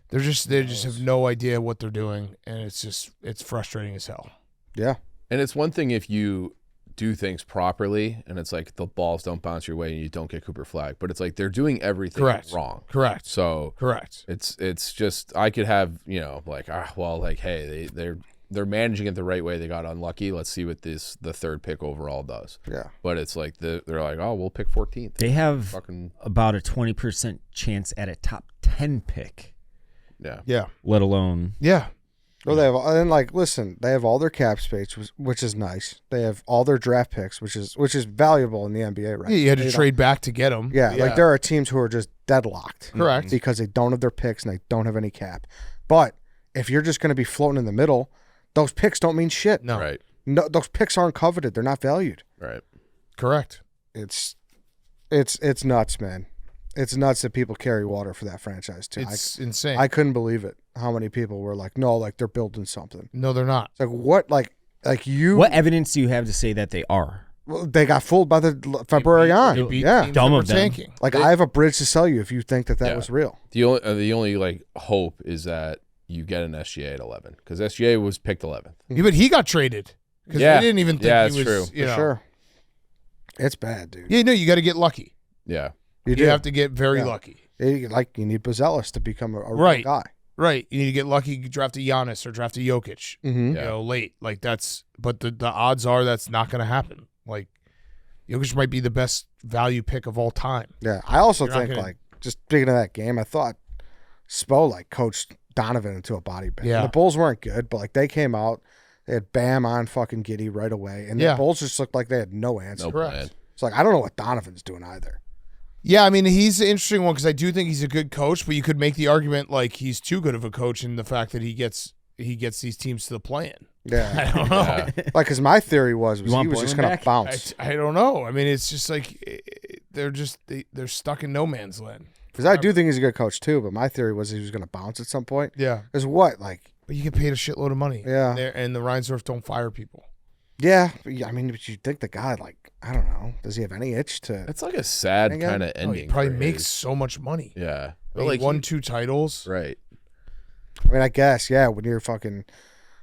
They just have no idea what they're doing, and it's frustrating as hell. Yeah. And it's one thing if you do things properly and it's like the balls don't bounce your way and you don't get Cooper Flag, but it's like they're doing everything Correct. wrong. Correct. So Correct. it's just I could have, hey, they're managing it the right way. They got unlucky. Let's see what the 3rd pick overall does. Yeah. But it's like they're like, oh, we'll pick 14th. They have Fucking about a 20% chance at a top 10 pick, yeah. Yeah. let alone Yeah. Well, they have, and like, listen, they have all their cap space, which is nice. They have all their draft picks, which is valuable in the NBA, right? Yeah, you had They to don't- trade back to get them. Yeah, like there are teams who are just deadlocked. Correct. Because they don't have their picks and they don't have any cap. But if you're just going to be floating in the middle, those picks don't mean shit. No. Right. No, those picks aren't coveted. They're not valued. Right. Correct. It's nuts, man. It's nuts that people carry water for that franchise too. It's insane. I couldn't believe it. How many people were like, no, like they're building something. No, they're not. It's like what, like you? what evidence do you have to say that they are? Well, they got fooled by the February They on. beat Yeah, teams Dumb that were of them. tanking. like I have a bridge to sell you if you think that Yeah. was real. The only like hope is that you get an SGA at 11 because SGA was picked 11th. Yeah, but he got traded because Yeah. they didn't even think Yeah, he it's was. true. You For know. sure. It's bad, dude. Yeah, no, you got to get lucky. Yeah. You You have to get very Yeah. lucky. You need Buzelis to become a real Right. guy. Right. You need to get lucky. You draft a Giannis or draft a Jokic. Mm-hmm. Yeah. You know, late. Like but the odds are that's not going to happen. Like Jokic might be the best value pick of all time. Yeah. I also You're not think gonna- like just speaking of that game, I thought Spo like coached Donovan into a body bag. Yeah. The Bulls weren't good, but like they came out, They had Bam on fucking Giddy right away, and Yeah. the Bulls just looked like they had no answer. No Correct. plan. It's like I don't know what Donovan's doing either. Yeah, I mean, he's an interesting one because I do think he's a good coach, but you could make the argument like he's too good of a coach in the fact that he gets these teams to the play-in. Yeah, I don't know. Yeah. like because my theory was You want he was just Boylan gonna back? bounce. I don't know. I mean, it's just like they're stuck in no man's land. Because I do think he's a good coach too, but my theory was he was gonna bounce at some point. Yeah, Is what like but you get paid a shitload of money. Yeah. and the Reinsdorf don't fire people. yeah. I mean, but you think the guy like I don't know, does he have any itch to? It's like a sad Again? kind of Oh, ending. he probably for makes his- so much money. Yeah. But He like won he- 2 titles. right. I mean, I guess yeah. When you're fucking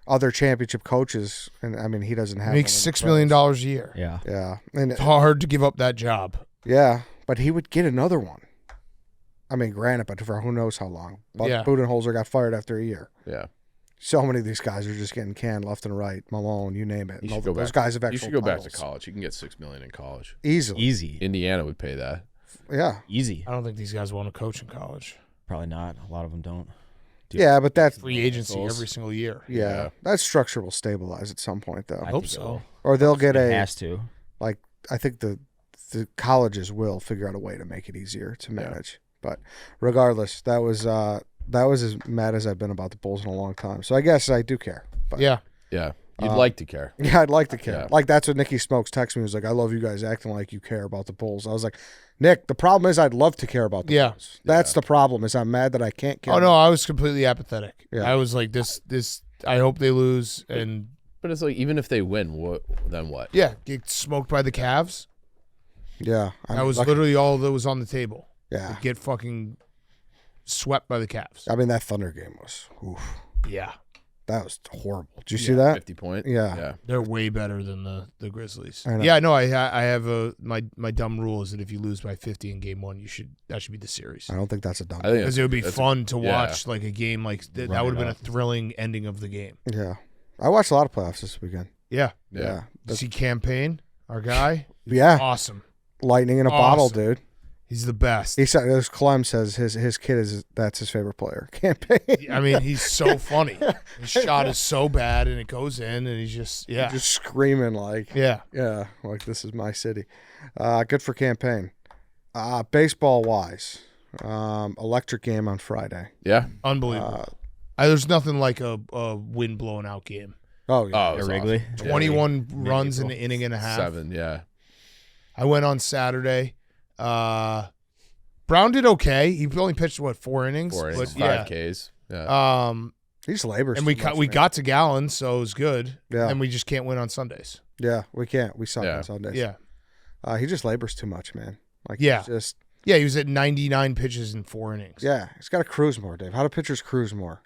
other championship coaches, and I mean, he doesn't have Makes one in the $6 million pros. a year. Yeah. Yeah, and It's hard to give up that job. yeah, but he would get another one. I mean, granted, but for who knows how long. But Yeah. Budenholzer got fired after a year. Yeah. So many of these guys are just getting canned left and right. Malone, you name it. You And should go those back. guys have You actual should go back to titles. college. You can get $6 million in college. Easily. Easy. Indiana would pay that. Yeah. Easy. I don't think these guys want to coach in college. Probably not. A lot of them don't. Yeah, but that's Free agency Goals. every single year. yeah, Yeah. that structure will stabilize at some point though. I hope think it so. will. Or they'll get It a has to. like I think the colleges will figure out a way to make it easier to manage. But regardless, that was as mad as I've been about the Bulls in a long time. So I guess I do care. But Yeah. Yeah. You'd like to care. yeah, I'd like to care. Yeah. Like that's what Nicky Smokes texted me. He was like, I love you guys acting like you care about the Bulls. I was like, Nick, the problem is I'd love to care about the Yeah. Bulls. That's the problem, is I'm mad that I can't care. Oh no, I was completely apathetic. Yeah. I was like, this. I hope they lose, and But it's like, even if they win, then what? yeah, get smoked by the Cavs. Yeah. That was literally all that was on the table. Yeah. Get fucking swept by the Cavs. I mean, that Thunder game was, oof, Yeah, that was horrible. Did you see that? 50 point? Yeah. Yeah. they're way better than the Grizzlies. I know. Yeah, no, I have my dumb rule is that if you lose by 50 in game 1, that should be the series. I don't think that's a dumb. I think Because it would be that's- fun to yeah. watch like a game like that. Run That would it have been a up. thrilling ending of the game. Yeah. I watched a lot of playoffs this weekend. Yeah. Yeah. You see Campaign, our guy? Yeah. Awesome. Lightning in a bottle, Awesome. dude. He's the best. He said, as Clem says, his kid that's his favorite player. Campaign. I mean, he's so funny. His shot is so bad, and it goes in, and he's just Just screaming like, yeah. like this is my city. Good for Campaign. Baseball wise, electric game on Friday. Yeah. Unbelievable. There's nothing like a wind blowing out game. Oh yeah. Oh, it was Wrigley? awesome. 21 runs in an inning and a half. 7, yeah. I went on Saturday. Brown did okay. He only pitched 4 innings? 4 innings, But, 5 Ks. Yeah. yeah. He just labors. And we too much, we man. got to Gallons, so it was good. Yeah. And we just can't win on Sundays. Yeah, we can't. We suck Yeah. on Sundays. Yeah. He just labors too much, man. Like Yeah. he's just Yeah, he was at 99 pitches in 4 innings. yeah. He's got to cruise more, Dave. How do pitchers cruise more?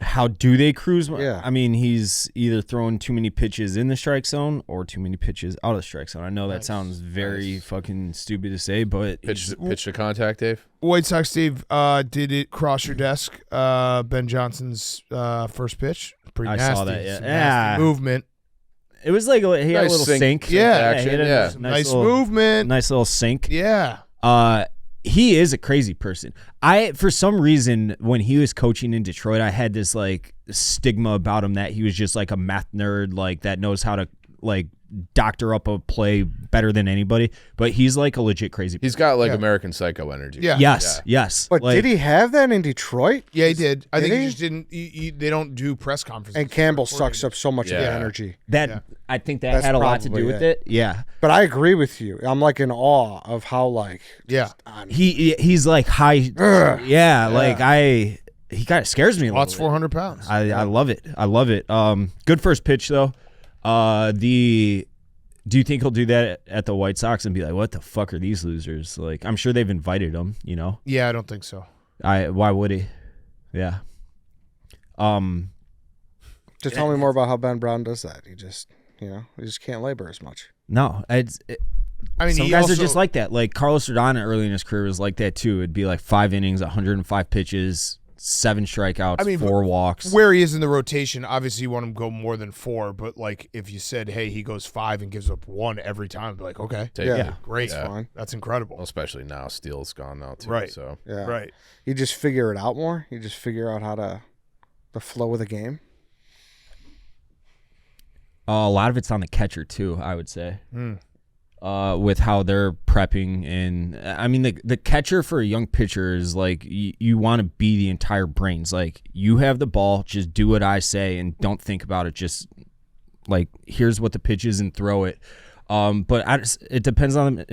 How do they cruise? Yeah. I mean, he's either throwing too many pitches in the strike zone or too many pitches out of the strike zone. I know that Nice. sounds very fucking stupid to say, but pitch he's- to contact, Dave? White Sox Steve, did it cross your desk? Ben Johnson's first pitch. Pretty I nasty. saw that, yeah. Some nasty Yeah. movement. it was like he had a Nice little sink. sink. Yeah. action, he had a yeah. Some nice little, movement. Nice little sink. Yeah. He is a crazy person. For some reason, when he was coaching in Detroit, I had this like stigma about him that he was just like a math nerd, like that knows how to like doctor up a play better than anybody. But he's like a legit crazy person. He's got like Yeah. American Psycho energy. Yeah. Yes. But Like, did he have that in Detroit? Yeah, he did. I Did think he? he just didn't. They don't do press conferences. And Campbell sucks up so much of the Yeah. energy. that Yeah. I think that That's had a lot to probably do with it. it. Yeah. But I agree with you. I'm like in awe of how like Yeah. He's like high. Yeah, like he kind of scares me a Lots little bit. 400 pounds. I love it. I love it. Good first pitch though. Do you think he'll do that at the White Sox and be like, "What the fuck are these losers?" Like, I'm sure they've invited him. You know, Yeah, I don't think so. why would he? Yeah. just tell me more about how Ben Brown does that. He just can't labor as much. No, I mean, some he guys also, are just like that. Like Carlos Rodon early in his career was like that too. It'd be like 5 innings, 105 pitches, 7 strikeouts, I mean, 4 walks. where he is in the rotation. Obviously, you want him to go more than 4. But like, if you said, "Hey, he goes 5 and gives up 1 every time," I'd be like, "Okay, Take Yeah. it. great, That's fine. that's incredible." Well, especially now, Steele's gone now too. Right. So Yeah. Right. You just figure it out more. You just figure out how to the flow of the game. A lot of it's on the catcher too, I would say. With how they're prepping, and I mean the catcher for a young pitcher is like you want to be the entire brains. Like, you have the ball, just do what I say and don't think about it. Just like, here's what the pitch is and throw it. But it depends on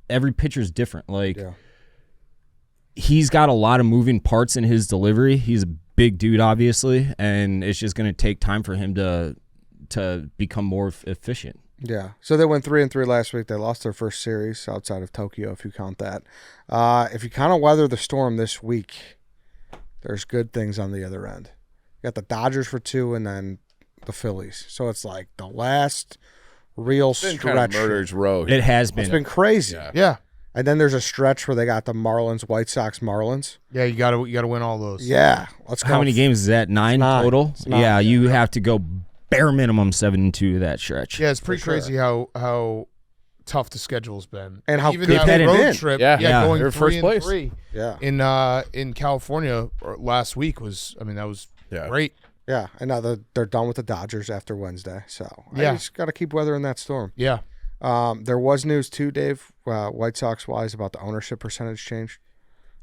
every pitcher's different. Like, he's got a lot of moving parts in his delivery. He's a big dude, obviously, and it's just going to take time for him to become more efficient. Yeah. So they went 3-3 last week. They lost their first series outside of Tokyo, if you count that. If you kind of weather the storm this week, there's good things on the other end. You got the Dodgers for 2 and then the Phillies. So it's like the last real stretch. Kind of murder's row. It has been. It's been crazy. Yeah. And then there's a stretch where they got the Marlins, White Sox, Marlins. Yeah, you gotta win all those. Yeah. Let's go. How many games is that? 9 total? It's 9. Yeah, you have to go bare minimum 7-2 that stretch. Yeah, it's pretty crazy how tough the schedule's been, And how even good that they've road been. trip. Yeah. Going They're 3 first place. 3 Yeah. in California last week was. I mean, that was great. Yeah. And now they're done with the Dodgers after Wednesday. So I just got to keep weathering that storm. Yeah. There was news too, Dave, White Sox-wise, about the ownership percentage change.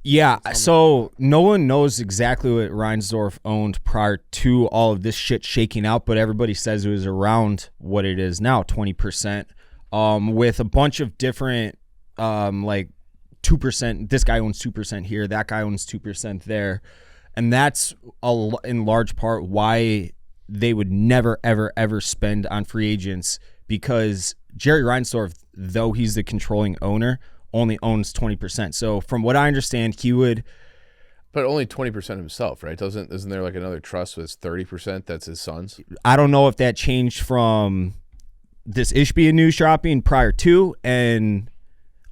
Yeah, so no one knows exactly what Reinsdorf owned prior to all of this shit shaking out, but everybody says it was around what it is now, 20%, with a bunch of different, like 2%. This guy owns 2% here, that guy owns 2% there, and that's in large part why they would never, ever, ever spend on free agents, because Jerry Reinsdorf, though he's the controlling owner, only owns 20%. So from what I understand, he would... But only 20% himself, right? Isn't there like another trust with 30% that's his son's? I don't know if that changed from this Ishbia news dropping prior to and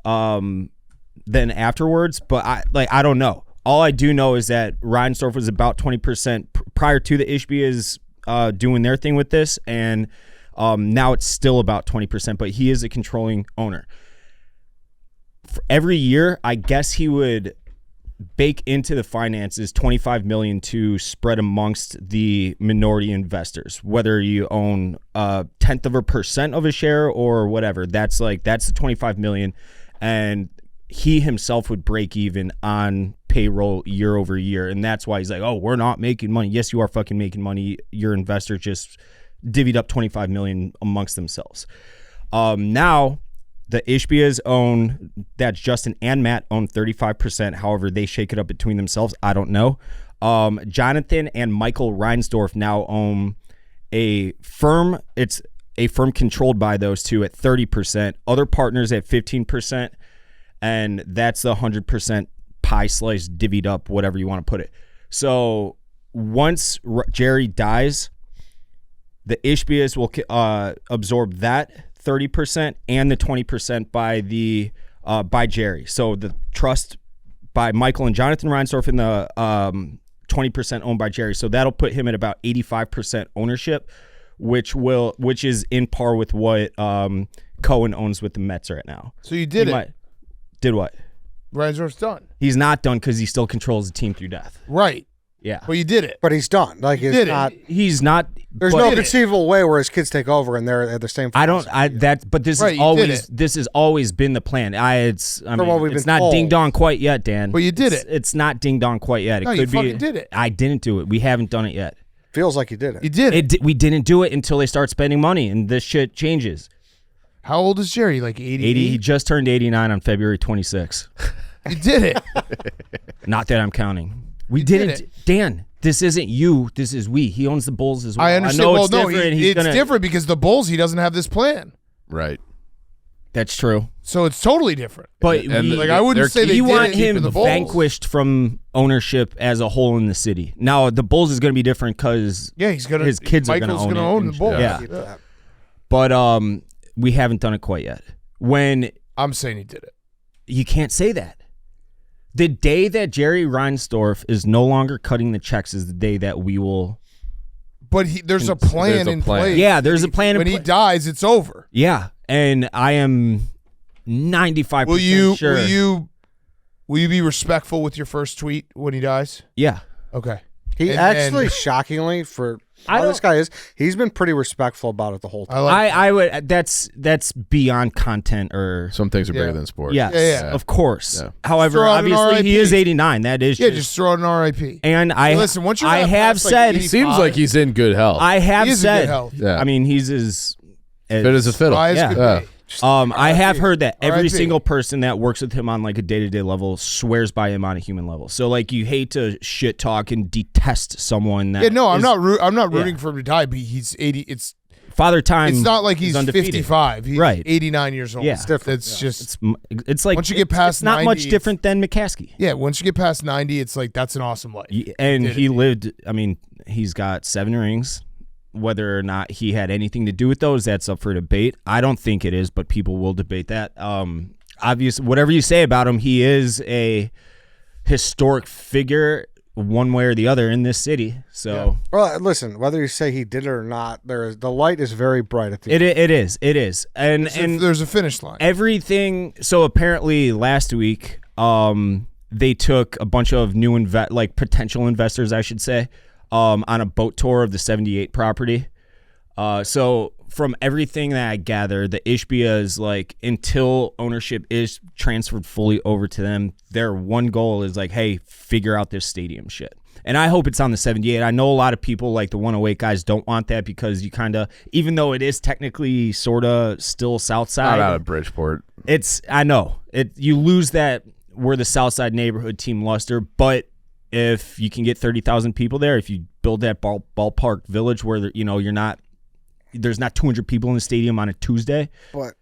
then afterwards, but I don't know. All I do know is that Reinsdorf was about 20% prior to the Ishbias doing their thing with this, and now it's still about 20%, but he is a controlling owner. For every year, I guess he would bake into the finances $25 million to spread amongst the minority investors, whether you own 0.1% of a share or whatever. That's the $25 million, and he himself would break even on payroll year over year, and that's why he's like, "Oh, we're not making money." Yes, you are fucking making money. Your investor just divvied up $25 million amongst themselves. Now, the Ishbias own, that's Justin and Matt own 35%. However, they shake it up between themselves. I don't know. Jonathan and Michael Reinsdorf now own a firm. It's a firm controlled by those two at 30%. Other partners at 15%. And that's the 100% pie slice divvied up, whatever you want to put it. So once Jerry dies, the Ishbias will absorb that 30% and the 20% by Jerry. So the trust by Michael and Jonathan Reinsdorf and the 20% owned by Jerry. So that'll put him at about 85% ownership, which is in par with what Cohen owns with the Mets right now. So you did it. Did what? Reinsdorf's done. He's not done because he still controls the team through death. Right. Yeah. But you did it. But he's done. Like, did it's it. not. He's not. There's no conceivable way where his kids take over and they're at the same. But this Right, is you always did it. this has always been the plan. It's what we've it's been not told. ding dong quite yet, Dan. But you did it. It's not ding dong quite yet. It No, could you be. fucking did it. I didn't do it. We haven't done it yet. Feels like you did it. You did it. We didn't do it until they start spending money, and this shit changes. How old is Jerry? Like 80? 80. He just turned 89 on February 26th. You did it. Not that I'm counting. We You did didn't. it. Dan, this isn't you. This is we. He owns the Bulls as well. I understand. know Well, it's no, different. it's different because the Bulls, he doesn't have this plan. Right. That's true. So it's totally different. But And Like, I wouldn't say they you did want it him for the Bulls. vanquished from ownership as a whole in the city. Now the Bulls is going to be different because Yeah, his kids are Michael's going to own the Bulls. Yeah. But we haven't done it quite yet. When I'm saying he did it. you can't say that. The day that Jerry Reinsdorf is no longer cutting the checks is the day that we will. But there's a plan There's a in plan. place. Yeah, there's a plan. When he dies, it's over. Yeah, and I am 95% sure. Will you be respectful with your first tweet when he dies? Yeah. Okay. He And- actually, shockingly, for This guy is. He's been pretty respectful about it the whole time. I would. That's beyond content or. Some things are bigger than sports. Yes, Yeah. of course. Yeah. However, Throw out an obviously he RIP. is 89. That is just throw out an RIP. And Listen, once you're I at have past, like, said 85, Seems like he's in good health. I have He is in said. good health. Yeah. I mean, he's as fit as a fiddle. Dry as Yeah. could Yeah. be. I have heard that every RIP. single person that works with him on like a day-to-day level swears by him on a human level. So like you hate to shit talk and detest someone that Yeah, no, I'm is- not rooting for him to die, but he's 80. It's Father Time. it's not like is he's undefeated. 55. He's Right. 89 years old. Yeah. It's different. It's just It's like Once you get past it's not 90, much it's- different than McCaskey. yeah. Once you get past 90, it's like that's an awesome life. And Did he it. lived. I mean, he's got 7 rings. Whether or not he had anything to do with those, that's up for debate. I don't think it is, but people will debate that. Obviously, whatever you say about him, he is a historic figure one way or the other in this city. So Well, listen, whether you say he did it or not, the light is very bright at the end. it is, and There's a finish line. everything. So apparently, last week, they took a bunch of new potential investors, I should say, on a boat tour of the 78 property. So from everything that I gather, the Ishbia is like, until ownership is transferred fully over to them, their one goal is like, hey, figure out this stadium shit. And I hope it's on the 78. I know a lot of people, like the 108 guys, don't want that because you kind of, even though it is technically sort of still south side. Not out of Bridgeport. I know. You lose that we're the south side neighborhood team luster, but if you can get 30,000 people there, if you build that ballpark village where there's not 200 people in the stadium on a Tuesday, But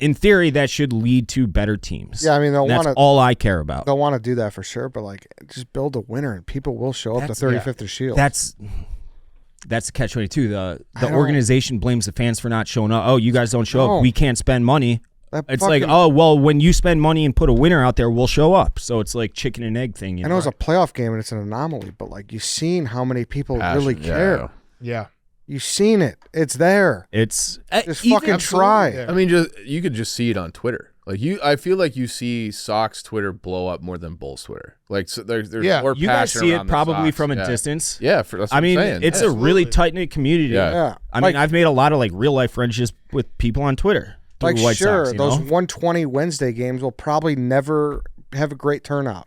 in theory that should lead to better teams. yeah, I mean, That's all I care about. they'll want to do that for sure. But like, just build a winner, and people will show up to That's- 35th or Shield. That's the catch-22. The don't- organization blames the fans for not showing up. Oh, you guys don't show No. up. We can't spend money. That It's fucking- like, oh, well, when you spend money and put a winner out there, we'll show up. So it's like chicken and egg thing. You I know it's a playoff game and it's an anomaly, but like, you've seen how many people really Passion, care. Yeah. You've seen it. It's there. It's Just even- fucking absolutely try. there. I mean, you could just see it on Twitter. Like I feel like you see Sox Twitter blow up more than Bulls Twitter. Like so there's Yeah. more You guys passion see around it the probably Sox. from a Yeah. distance. Yeah, that's what I mean, I'm saying. it's Yeah. a really Absolutely. tight knit community. Yeah. Yeah. I Like- mean, I've made a lot of like real life friendships with people on Twitter. through Like, White sure, Sox, you those know? 120 Wednesday games will probably never have a great turnout.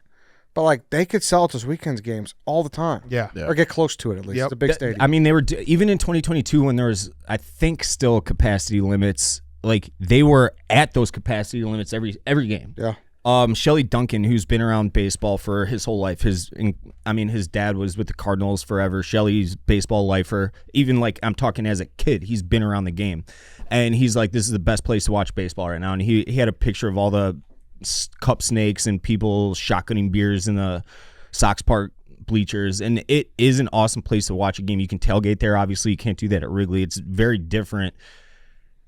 But, like, they could sell it those weekends games all the time. Yeah. Yeah. Or get close to it, at least. Yep. It's a big stadium. I mean, they were even in 2022 when there was, I think, still capacity limits. Like they were at those capacity limits every game. yeah. Shelly Duncan, who's been around baseball for his whole life, his dad was with the Cardinals forever. Shelly's baseball lifer. Even like I'm talking as a kid, he's been around the game, and he's like, this is the best place to watch baseball right now. And he had a picture of all the cup snakes and people shotgunning beers in the Sox Park bleachers, and it is an awesome place to watch a game. You can tailgate there. Obviously, you can't do that at Wrigley. It's very different.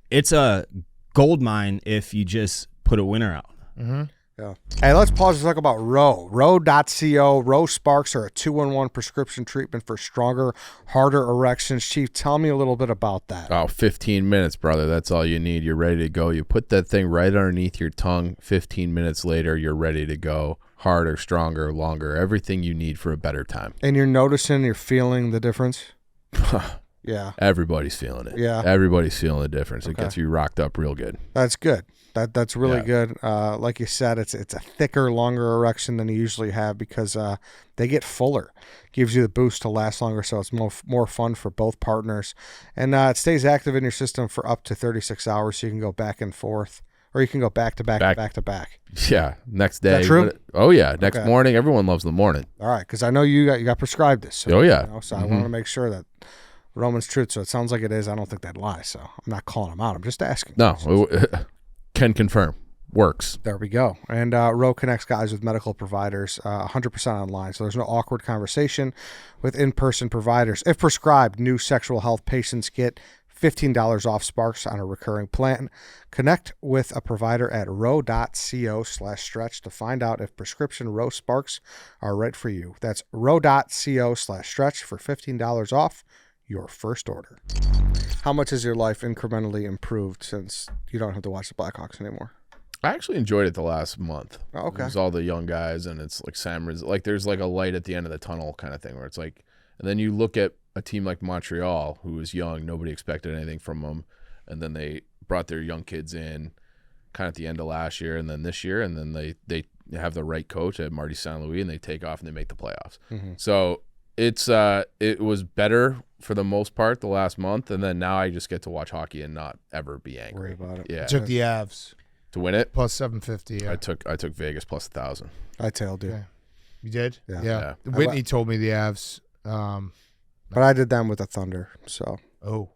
It's a gold mine if you just put a winner out. Yeah. Hey, let's pause to talk about Row. Row.co. Row Sparks are a 2-in-1 prescription treatment for stronger, harder erections. Chief, tell me a little bit about that. Oh, 15 minutes, brother. That's all you need. You're ready to go. You put that thing right underneath your tongue. 15 minutes later, you're ready to go. Harder, stronger, longer. Everything you need for a better time. And you're feeling the difference? Yeah. Everybody's feeling it. Yeah. Everybody's feeling the difference. It Okay. gets you rocked up real good. That's good. That's really Yeah. good. Like you said, it's a thicker, longer erection than you usually have because they get fuller. Gives you the boost to last longer, so it's more fun for both partners. And it stays active in your system for up to 36 hours, so you can go back and forth, or you can go back to back to back to back. Yeah. Next day. that true? Oh, yeah. Next Okay. morning. Everyone loves the morning. All right, because I know you got prescribed this. So, Oh, yeah. So I want to make sure that Roman's truth. So it sounds like it is. I don't think that lies. So I'm not calling him out. I'm just asking. No. Can confirm. Works. There we go. And Row connects guys with medical providers 100% online. So there's no awkward conversation with in-person providers. If prescribed, new sexual health patients get $15 off Sparks on a recurring plan. Connect with a provider at row.co/stretch to find out if prescription Row Sparks are right for you. That's row.co/stretch for $15 off your first order. How much has your life incrementally improved since you don't have to watch the Blackhawks anymore? I actually enjoyed it the last month. Oh, okay. It was all the young guys, and it's like Sam, like there's like a light at the end of the tunnel kind of thing where it's like, and then you look at a team like Montreal, who was young, nobody expected anything from them, and then they brought their young kids in kind of at the end of last year and then this year, and then they have the right coach at Marty St. Louis, and they take off and they make the playoffs. So it was better for the most part the last month, and then now I just get to watch hockey and not ever be angry Worry about it. Yeah, I took the Avs to win it. plus 750. Yeah. I took Vegas plus 1,000. I tailed you. Okay. You did? Yeah. Yeah. Whitney told me the Avs. But I did them with the Thunder, so Oh,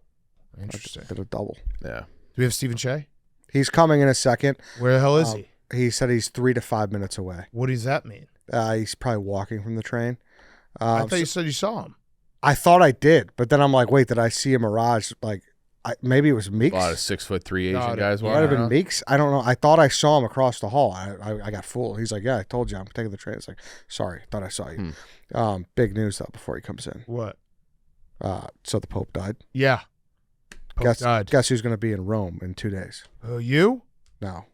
I interesting. did a double. Yeah. Do we have Steven Cheah? He's coming in a second. Where the hell is he? He said he's 3 to 5 minutes away. What does that mean? He's probably walking from the train. I thought you said you saw him. I thought I did, but then I'm like, wait, did I see a mirage? Like, maybe it was A Meeks. lot of 6'3" Asian Got it. guys It walking might have been around. Meeks. I don't know. I thought I saw him across the hall. I got fooled. He's like, yeah, I told you I'm taking the train. It's like, sorry, thought I saw you. Big news though before he comes in. What? So the Pope died. Yeah. Pope died. Guess who's going to be in Rome in 2 days? You? No,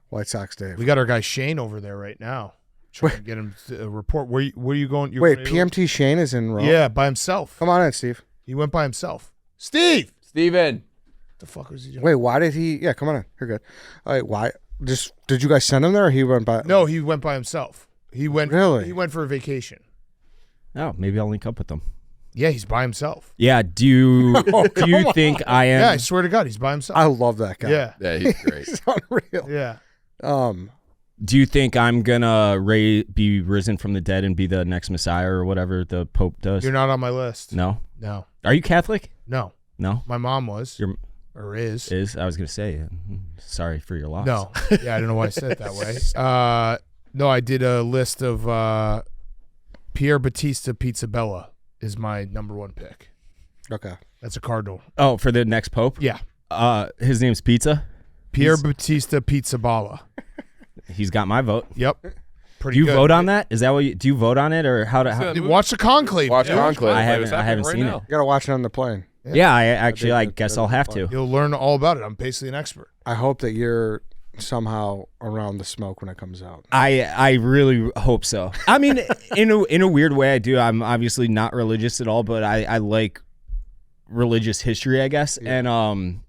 White Sox Dave. We got our guy Shane over there right now. Trying to get him to report. Where are you going? You're Wait, going PMT Shane is in Rome? Yeah, by himself. Come on in, Steve. He went by himself. Steve! Steven. The fuck was he doing? Wait, why did he? Yeah, come on in. You're good. All right, why? Just did you guys send him there, or he went by? No, he went by himself. He went. Really? He went for a vacation. Oh, maybe I'll link up with them. Yeah, he's by himself. Yeah. Do you think I am? Yeah, I swear to God, he's by himself. I love that guy. Yeah. Yeah, he's great. He's unreal. Yeah. Do you think I'm gonna be risen from the dead and be the next Messiah or whatever the Pope does? You're not on my list. No. No. Are you Catholic? No. No. My mom was. You're Or is. I was gonna say. Sorry for your loss. No. Yeah, I don't know why I said it that way. No, I did a list of Pierre Battista Pizzabella is my number one pick. Okay. That's a Cardinal. Oh, for the next Pope? Yeah. His name's Pizza. Pierre Battista Pizzaballa. He's got my vote. Yep. Pretty Do you good. vote on that? Is that what do you vote on it or how to? How, Watch the Conclave. Watch dude. Conclave. I It's haven't happening right seen now. it. You gotta watch it on the plane. Yeah, I guess that'd I'll be have fun. to. You'll learn all about it. I'm basically an expert. I hope that you're somehow around the smoke when it comes out. I really hope so. I mean, in a weird way, I do. I'm obviously not religious at all, but I like religious history, I guess. Yeah. And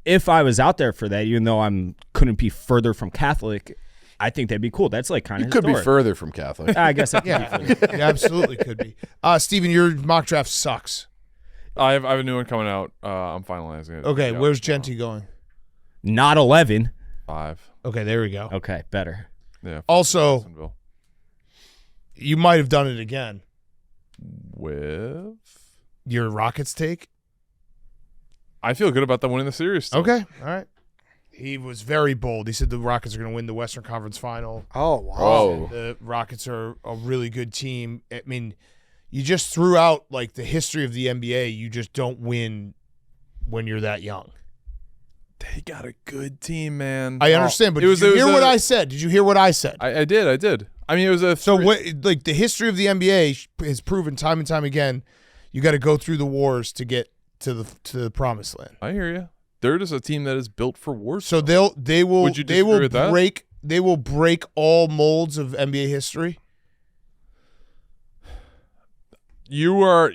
if I was out there for that, even though couldn't be further from Catholic, I think that'd be cool. That's like kind You of could be further from Catholic. I guess. Yeah, it absolutely could be. Steven, your mock draft sucks. I have a new one coming out. I'm finalizing it. Okay, Yeah, where's tomorrow. Genty going? Not 11. 5. Okay, there we go. Okay, better. Yeah. Also, Jacksonville. you might have done it again. With Your Rockets take? I feel good about them winning the series. Still. Okay, all right. He was very bold. He said the Rockets are going to win the Western Conference Final. Oh wow. Oh. The Rockets are a really good team. I mean, you just threw out like the history of the NBA. You just don't win when you're that young. They got a good team, man. I understand, but It was- did you it was hear what a- I said? Did you hear what I said? I did. I mean, it was a So what? Like the history of the NBA has proven time and time again, you got to go through the wars to get to the promised land. I hear you. They're just a team that is built for wars. So they will Would you they will disagree with that? break all molds of NBA history. You're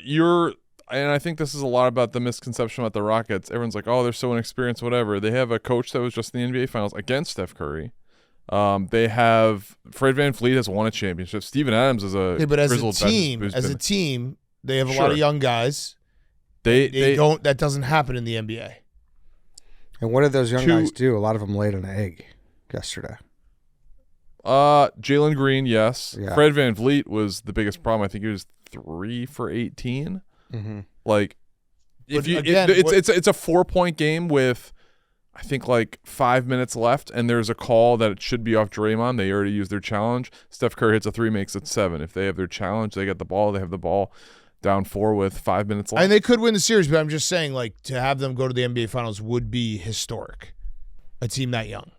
and I think this is a lot about the misconception about the Rockets. Everyone's like, oh, they're so inexperienced, whatever. They have a coach that was just in the NBA Finals against Steph Curry. They have Fred VanVleet has won a championship. Steven Adams is a Yeah, but as a grizzled veteran team, who's as a been- team, they have a lot Sure. of young guys. they Don't. That doesn't happen in the NBA. And what did those young Two- guys do? A lot of them laid an egg yesterday. Jalen Green, yes. Yeah. Fred VanVleet was the biggest problem. I think he was 3 for 18. Mm-hmm. Like, if But you, again, it's a 4-point game with, I think like 5 minutes left, and there's a call that it should be off Draymond. They already used their challenge. Steph Curry hits a 3, makes it 7. If they have their challenge, they get the ball. They have the ball down 4 with 5 minutes left. And they could win the series, but I'm just saying, like, to have them go to the NBA Finals would be historic. A team that young.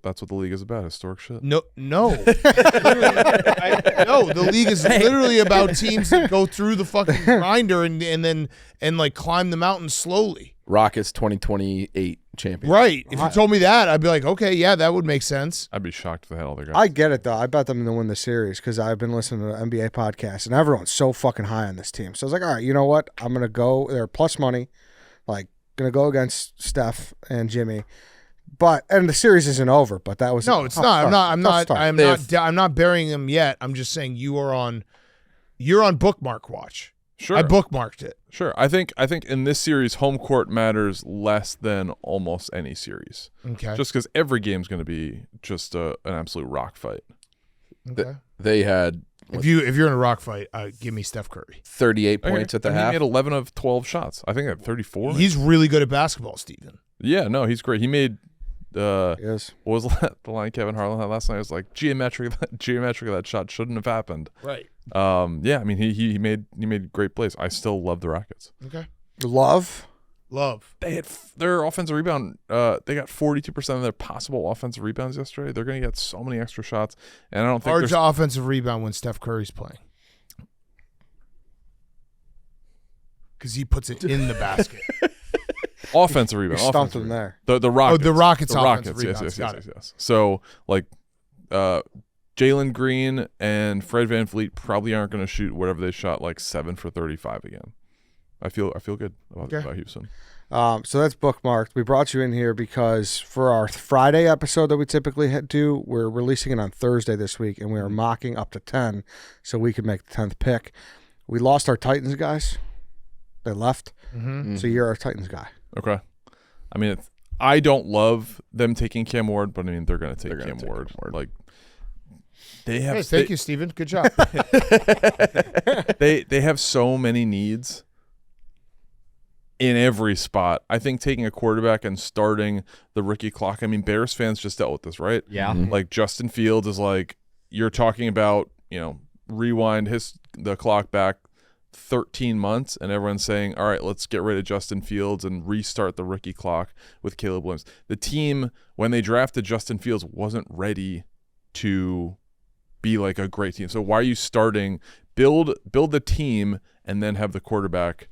That's what the league is about. Historic shit. No. No, the league is literally about teams that go through the fucking grinder and then like climb the mountain slowly. Rockets 2028. champion. Right. If you told me that, I'd be like, okay, yeah, that would make sense. I'd be shocked if they had all their guys. I get it though. I bet them to win the series because I've been listening to NBA podcasts and everyone's so fucking high on this team. So I was like, all right, you know what? I'm gonna go. They're plus money, like gonna go against Steph and Jimmy. And the series isn't over. But that was No, it's not. Start. I'm not burying them yet. I'm just saying you're on bookmark watch. Sure. I bookmarked it. Sure. I think in this series, home court matters less than almost any series. Okay. Just because every game's going to be just an absolute rock fight. Okay. They had If you're in a rock fight, give me Steph Curry. 38 points at the He half. made 11 of 12 shots. I think at 34. He's really good at basketball, Steven. Yeah, no, he's great. He made Yes. what was the line Kevin Harlan had last night? It was like geometric that shot shouldn't have happened. Right. Yeah, I mean he made great plays. I still love the Rockets. Okay. Love. They had their offensive rebound. They got 42% of their possible offensive rebounds yesterday. They're going to get so many extra shots, and I don't think Hard there's to offensive rebound when Steph Curry's playing. Because he puts it in the basket. offensive rebound. You stumped offensive him rebound. there. The Rockets. the Rockets The offensive Rockets. rebounds. Got it. Yes. So like, Jalen Green and Fred VanVleet probably aren't going to shoot whatever they shot, like 7 for 35 again. I feel good about Houston. So that's bookmarked. We brought you in here because for our Friday episode that we typically do, we're releasing it on Thursday this week, and we are mocking up to 10 so we could make the 10th pick. We lost our Titans guys. They left. Mm-hmm. So you're our Titans guy. Okay. I mean, I don't love them taking Cam Ward, but I mean, they're going to take Cam Ward. Like, they have. Hey, thank you, Steven. Good job. They have so many needs in every spot. I think taking a quarterback and starting the rookie clock. I mean, Bears fans just dealt with this, right? Yeah. Like Justin Fields is like, you're talking about, rewind the clock back 13 months, and everyone's saying, all right, let's get rid of Justin Fields and restart the rookie clock with Caleb Williams. The team, when they drafted Justin Fields, wasn't ready to be like a great team. So why are you starting? Build the team and then have the quarterback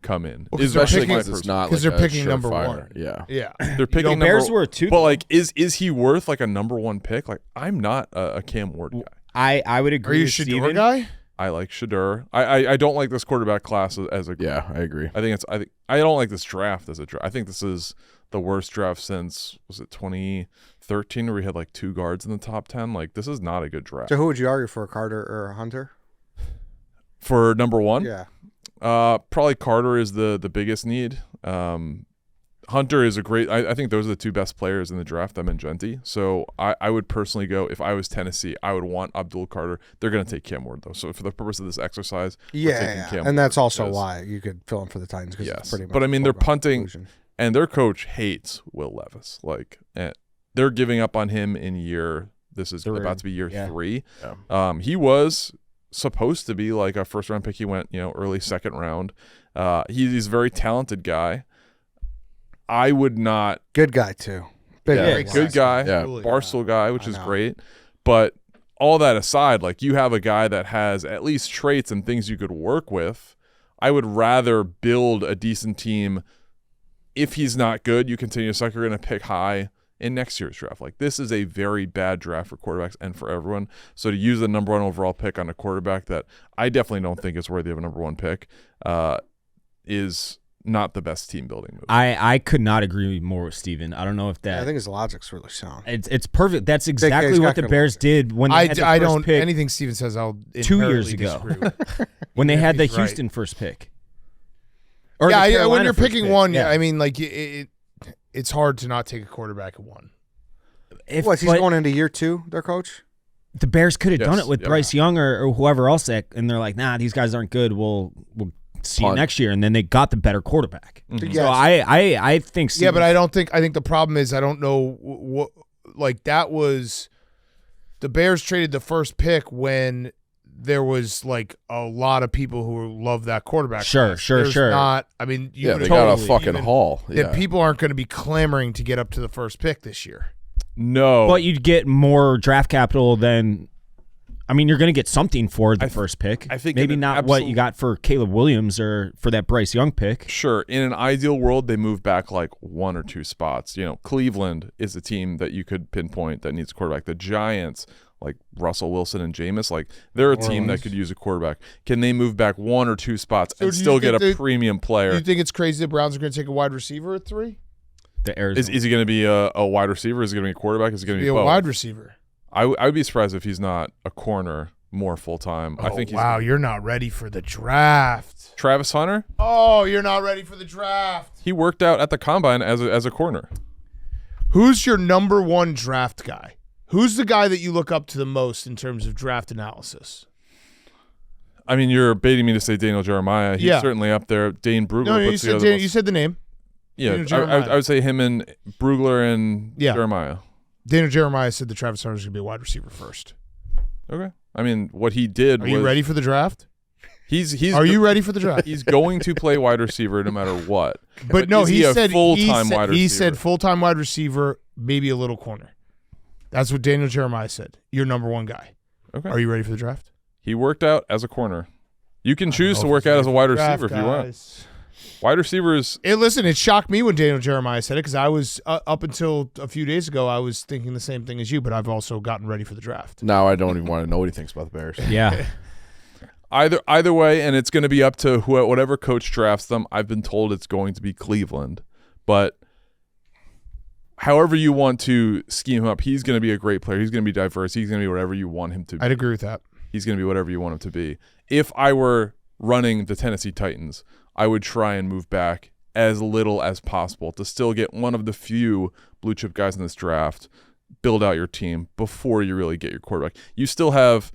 come in. Well, 'cause Especially they're because it's not because like they're a picking number surefire. one. Yeah. Yeah. They're picking number Bears were too. But like, is he worth like a number one pick? Like, I'm not a Cam Ward guy. I would Are agree you a with Shador Steven. guy? I like Shador. I don't like this quarterback class as a. Yeah, I agree. I don't like this draft as a draft. I think this is the worst draft since, was it 2013, where we had like 2 guards in the top 10. Like, this is not a good draft. So who would you argue for, Carter or Hunter? For number one, Yeah. probably Carter is the biggest need. Hunter is a great. I think those are the 2 best players in the draft. Them and Genti. So I would personally go, if I was Tennessee, I would want Abdul Carter. They're going to take Cam Ward though. So for the purpose of this exercise, we're taking Yeah. Cam And that's Ward also because- why you could fill in for the Titans. Because Yes, it's pretty much but I mean, they're foregone punting, conclusion. and their coach hates Will Levis. Like, they're giving up on him in year. This is 3. about to be year 3. Yeah. He was supposed to be like a first round pick. He went, early second round. He's a very talented guy. I would not. Good guy too. Big Yeah, guy. Good guy. Yeah. Barstool guy, which I is know. great. But all that aside, like, you have a guy that has at least traits and things you could work with. I would rather build a decent team. If he's not good, you continue to suck. You're going to pick high in next year's draft. Like, this is a very bad draft for quarterbacks and for everyone. So to use the number 1 overall pick on a quarterback that I definitely don't think is worthy of a number 1 pick is not the best team building move. I could not agree more with Steven. I don't know if that. I think his logic's really sound. It's perfect. That's exactly K's what got the good Bears logic. did when they had the I first don't. pick Anything Steven says, I'll 2 years inherently ago disagree with. when they Yeah, had the he's right. Houston first pick. Or Yeah, the when Carolina you're first picking pick. one, Yeah. I mean, like it's hard to not take a quarterback at 1. He's but going into year 2, their coach? the Bears could have done Yes, it with yeah. Bryce Young or whoever else, and they're like, nah, these guys aren't good. We'll see you Punt. next year, and then they got the better quarterback. Mhm. Yes. So I think Yeah, but Steven- I think the problem is I don't know what like that was the Bears traded the first pick when there was like a lot of people who love that quarterback. Sure, class. sure, There's sure. Not, I mean, you Yeah, would they got a totally fucking even- haul. That Yeah. people aren't going to be clamoring to get up to the first pick this year. No. but you'd get more draft capital than I mean, you're going to get something for the first pick. I think maybe in an not what you got for Caleb Williams or for that Bryce Young pick. Sure. In an ideal world, they move back like 1 or 2 spots. Cleveland is a team that you could pinpoint that needs a quarterback. The Giants, like Russell Wilson and Jameis, like they're a team that could use a quarterback. Can they move back 1 or 2 spots and still get a premium player? Do you think it's crazy the Browns are going to take a wide receiver at 3? Is he going to be a wide receiver? Is he going to be a quarterback? Is he going to be a both? wide receiver? I would be surprised if he's not a corner more full time. I think. Wow, you're not ready for the draft. Travis Hunter? Oh, you're not ready for the draft. He worked out at the combine as a corner. Who's your number 1 draft guy? Who's the guy that you look up to the most in terms of draft analysis? I mean, you're baiting me to say Daniel Jeremiah. He's Yeah. certainly up there. Dane Brugler. No, puts the other you said the name. Yeah, Daniel Jeremiah. I would say him and Brugler and Yeah. Jeremiah. Daniel Jeremiah said that Travis Hunter's going to be a wide receiver first. Okay. I mean, what he did Are you ready for the draft? He's Are you ready for the draft? He's going to play wide receiver no matter what. But no, is he a said full-time wide receiver. He said full-time wide receiver, maybe a little corner. That's what Daniel Jeremiah said. Your number 1 guy. Okay. Are you ready for the draft? He worked out as a corner. You can choose to work out as a wide receiver if you want. Wide receivers. Listen, it shocked me when Daniel Jeremiah said it because I was up until a few days ago. I was thinking the same thing as you, but I've also gotten ready for the draft. Now I don't even want to know what he thinks about the Bears. Yeah. Either way, and it's going to be up to whatever coach drafts them. I've been told it's going to be Cleveland, but however you want to scheme him up, he's going to be a great player. He's going to be diverse. He's going to be whatever you want him to be. I'd agree with that. He's going to be whatever you want him to be. If I were running the Tennessee Titans, I would try and move back as little as possible to still get one of the few blue chip guys in this draft, build out your team before you really get your quarterback. You still have,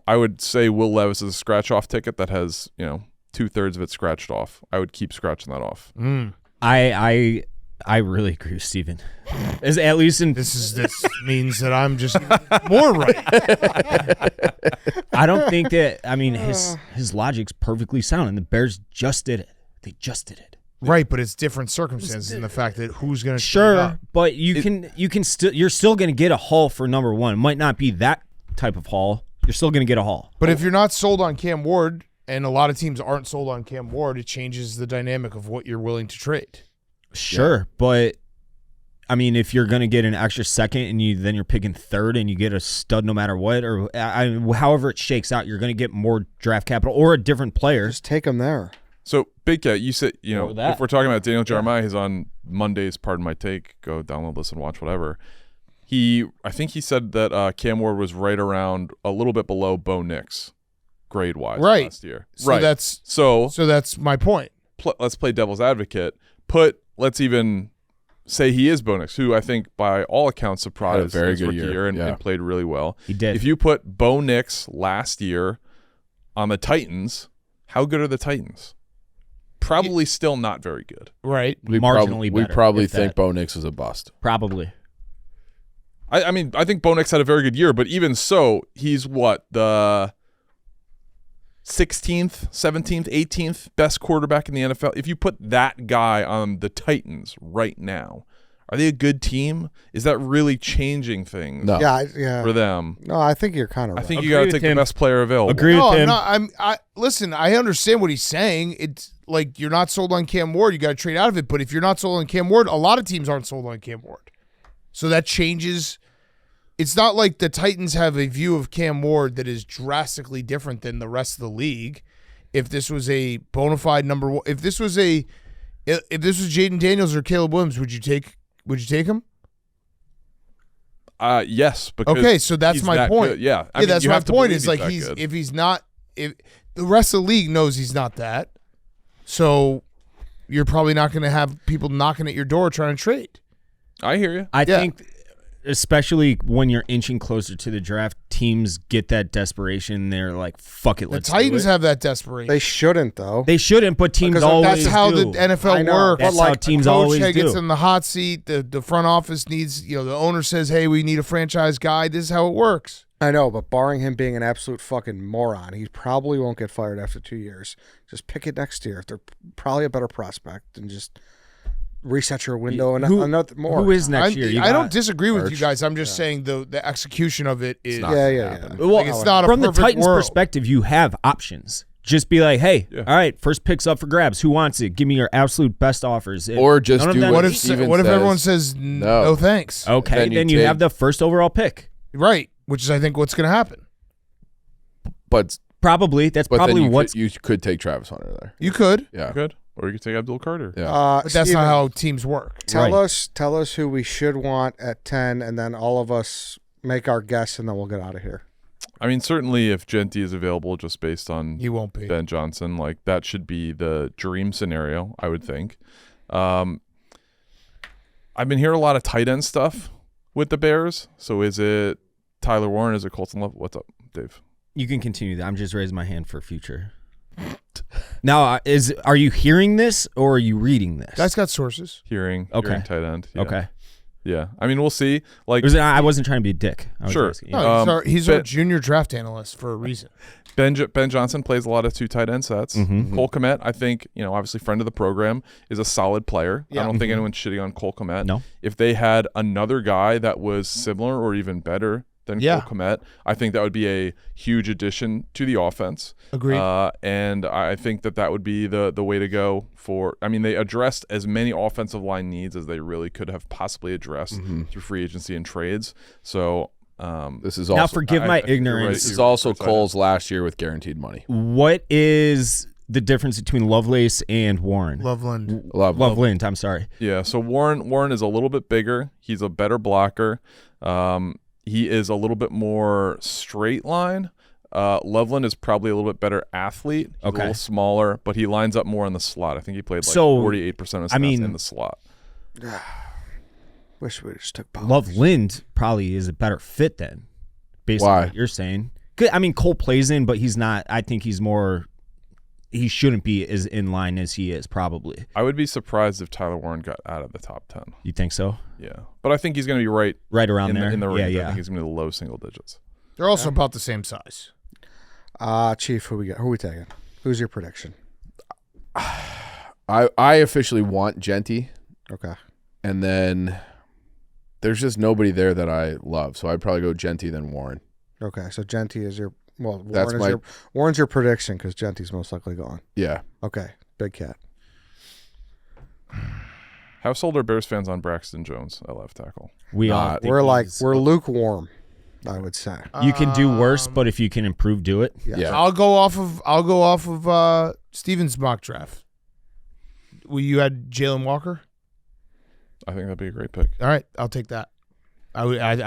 I would say Will Levis is a scratch-off ticket that has, 2/3 of it scratched off. I would keep scratching that off. I really agree with Steven. At least in This means that I'm just more right. I don't think that. I mean, his logic's perfectly sound, and the Bears just did it. They just did it. Right, but it's different circumstances in the fact that who's going to Sure, but you're still going to get a haul for number 1. It might not be that type of haul. You're still going to get a haul. But if you're not sold on Cam Ward, and a lot of teams aren't sold on Cam Ward, it changes the dynamic of what you're willing to trade. Sure, but I mean, if you're going to get an extra second and then you're picking 3rd and you get a stud no matter what, or however it shakes out, you're going to get more draft capital or a different player. Just take him there. So, Big Cat, you said, Or that. if we're talking about Daniel Jeremiah, he's on Mondays, pardon my take, go download, listen, watch, whatever. I think he said that Cam Ward was right around a little bit below Bo Nix grade-wise last year. So that's my point. Let's play devil's advocate. Let's even say he is Bo Nix, who I think by all accounts surprised Had a very his good rookie year and, yeah. and played really well. He did. If you put Bo Nix last year on the Titans, how good are the Titans? Probably still not very good. Right. Marginally We better, probably if think that. Bo Nix is a bust. Probably. I mean, I think Bo Nix had a very good year, but even so, he's the 16th, 17th, 18th best quarterback in the NFL. If you put that guy on the Titans right now, are they a good team? Is that really changing things No. Yeah. for them? No, I think you're kind of I right. think you Agree got to with take the him. best player available. Agree No, with him. listen, I understand what he's saying. It's like you're not sold on Cam Ward, you got to trade out of it. But if you're not sold on Cam Ward, a lot of teams aren't sold on Cam Ward. So that changes. It's not like the Titans have a view of Cam Ward that is drastically different than the rest of the league. If this was a bona fide number 1, if this was Jaden Daniels or Caleb Williams, would you take him? Yes. Because Okay, so that's he's my that point. good. Yeah. I mean, that's you my have to point. believe Is like that good. if the rest of the league knows he's not that, so you're probably not going to have people knocking at your door trying to trade. I hear you. I think, especially when you're inching closer to the draft, teams get that desperation. They're like, "Fuck it, The let's Titans do it." have that desperation. They shouldn't, though. They shouldn't, but teams Because always That's how do. the NFL I know, works. That's but how like, teams Coach always gets do. in the hot seat. The front office needs, the owner says, "Hey, we need a franchise guy." This is how it works. I know, but barring him being an absolute fucking moron, he probably won't get fired after 2 years. Just pick it next year. They're probably a better prospect and just reset your window and Who- another more. Who is next year? You I don't got- disagree with you Arch. guys. I'm just saying the execution of it is. not Yeah, gonna yeah, happen. yeah. Well, Like, it's not a from the perfect Titans' world. perspective, you have options. Just be like, hey, Yeah. all right, first pick's up for grabs. Who wants it? Give me your absolute best offers. Or just none of do them- What Steven if says, everyone says no thanks? Okay, Then then you you have take- the first overall pick. Right, which is I think what's going to happen. But Probably. That's then probably you what's. could, you could take Travis Hunter there. You could, Yeah. Good. Or you could take Abdul Carter. Yeah. but that's Steven, not how teams work. Tell Right. us who we should want at 10, and then all of us make our guess, and then we'll get out of here. I mean, certainly if Genty is available just based on He won't be. Ben Johnson, like that should be the dream scenario, I would think. I've been hearing a lot of tight end stuff with the Bears. So is it Tyler Warren? Is it Colton Love? What's up, Dave? You can continue that. I'm just raising my hand for future. Now, are you hearing this or are you reading this? Guys got sources. Hearing tight end. Yeah. Okay. Yeah. I mean, we'll see. Like, I wasn't trying to be a dick. I was Sure. asking. No, he's our Ben- junior draft analyst for a reason. Ben Johnson plays a lot of two tight end sets. Mhm. Cole Kmet, I think, obviously friend of the program, is a solid player. Yeah. I don't think anyone's shitting on Cole Kmet. No. If they had another guy that was similar or even better than Yeah. Cole Kmet, I think that would be a huge addition to the offense. Agreed. And I think that would be the way to go for. I mean, they addressed as many offensive line needs as they really could have possibly addressed through free agency and trades. So This is also Now, forgive I my think you're ignorance. right. this is You're also excited. Cole's last year with guaranteed money. What is the difference between Lovelace and Warren? Loveland. Loveland, I'm sorry. Yeah, so Warren is a little bit bigger. He's a better blocker. He is a little bit more straight line. Loveland is probably a little bit better athlete. He's Okay. a little smaller, but he lines up more in the slot. I think he played like So, 48% of snaps in the slot. Wish we just took both. Loveland probably is a better fit then, based Why? on what you're saying. 'Cause, I mean, Cole plays in, but he's not. I think he's more. He shouldn't be as in line as he is, probably. I would be surprised if Tyler Warren got out of the top 10. You think so? Yeah, but I think he's going to be right Right around in there. the range. Yeah, I yeah. think he's going to be the low single digits. They're also about the same size. Chief, who we got? Who we taking? Who's your prediction? I officially want Genty, Okay. and then there's just nobody there that I love. So I'd probably go Genty then Warren. Okay. So Genty is your That's Warren's your prediction because Genty's most likely gone. Yeah. Okay. Big cat. How sold are Bears fans on Braxton Jones at left tackle? We all. Not- think We're lukewarm, I would say. You can do worse, but if you can improve, do it. Yeah. I'll go off of Steven's mock draft. You had Jalen Walker. I think that'd be a great pick. All right, I'll take that. I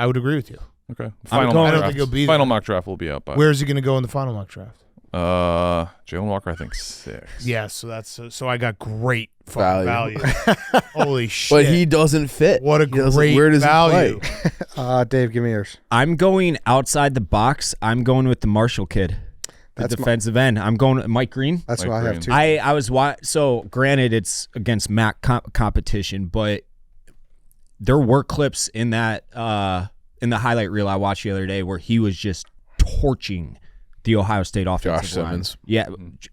would agree with you. Okay. going- Mock I don't draft. think he'll be Final there. mock draft will be out by. Where is he going to go in the final mock draft? Jalen Walker, I think 6. Yeah, so I got great fucking Value. value. Holy shit! But he doesn't fit. what a He doesn't- great where does value. he play? Dave, give me yours. I'm going outside the box. I'm going with the Marshall kid, the That's defensive end. I'm going with Mike Green. That's Mike what I have Green. too. I was so granted it's against MAC competition, but there were clips in that in the highlight reel I watched the other day where he was just torching the Ohio State offensive Josh line. Simmons. Yeah,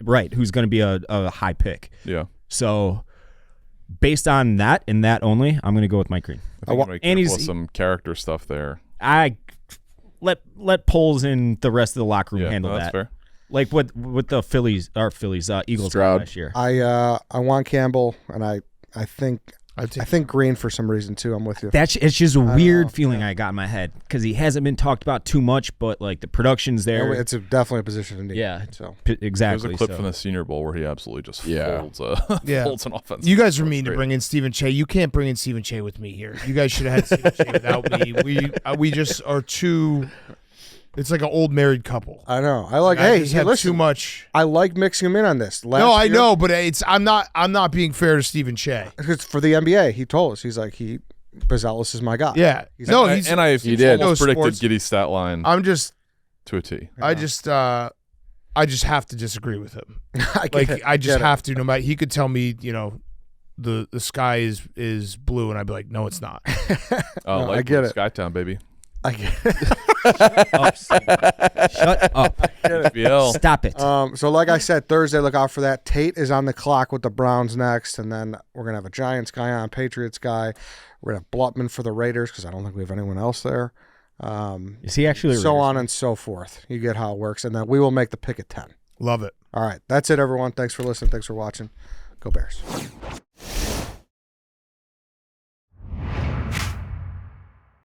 right. Who's going to be a high pick? Yeah. So based on that and that only, I'm going to go with Mike Green. I think you might and careful he's- with some character stuff there. I let Poles and the rest of the locker room Yeah, handle no, that's that. fair. Like what the Eagles Stroud. last year. I want Campbell, and I think I'd take I think Green for some reason too. I'm with you. It's just a weird know, feeling I got in my head because he hasn't been talked about too much, but like the production's there. It's definitely a position to need. Yeah. So Exactly. There's a clip so. from the Senior Bowl where he absolutely just Yeah. folds, Yeah. folds an offense. You guys are mean to Great. bring in Steven Cheah. You can't bring in Steven Cheah with me here. You guys should have had Steven Cheah without me. We just are too. It's like an old married couple. I know. I like. I Hey, just hey, have listen. too much. I like mixing him in on this. No, I Last year- know, but I'm not being fair to Steven Cheah. It's for the NBA. He told us. He's like Bazelis is my guy. Yeah, He's no, and he's. I He did. almost No predicted sports. Giddy's stat line I'm just. to a T. I just have to disagree with him. I get Like it. I just Get it. have to. No matter, he could tell me, the sky is blue, and I'd be like, no, it's not. Oh, No, I get it. Skytown, baby. I get it. Shut up. BL. Stop it. So like I said, Thursday, look out for that. Tate is on the clock with the Browns next, and then we're going to have a Giants guy on, Patriots guy. We're going to have Blutman for the Raiders because I don't think we have anyone else there. Is he actually a So Raiders on fan? and so forth. You get how it works, and then we will make the pick at 10. Love it. All right, that's it, everyone. Thanks for listening. Thanks for watching. Go Bears.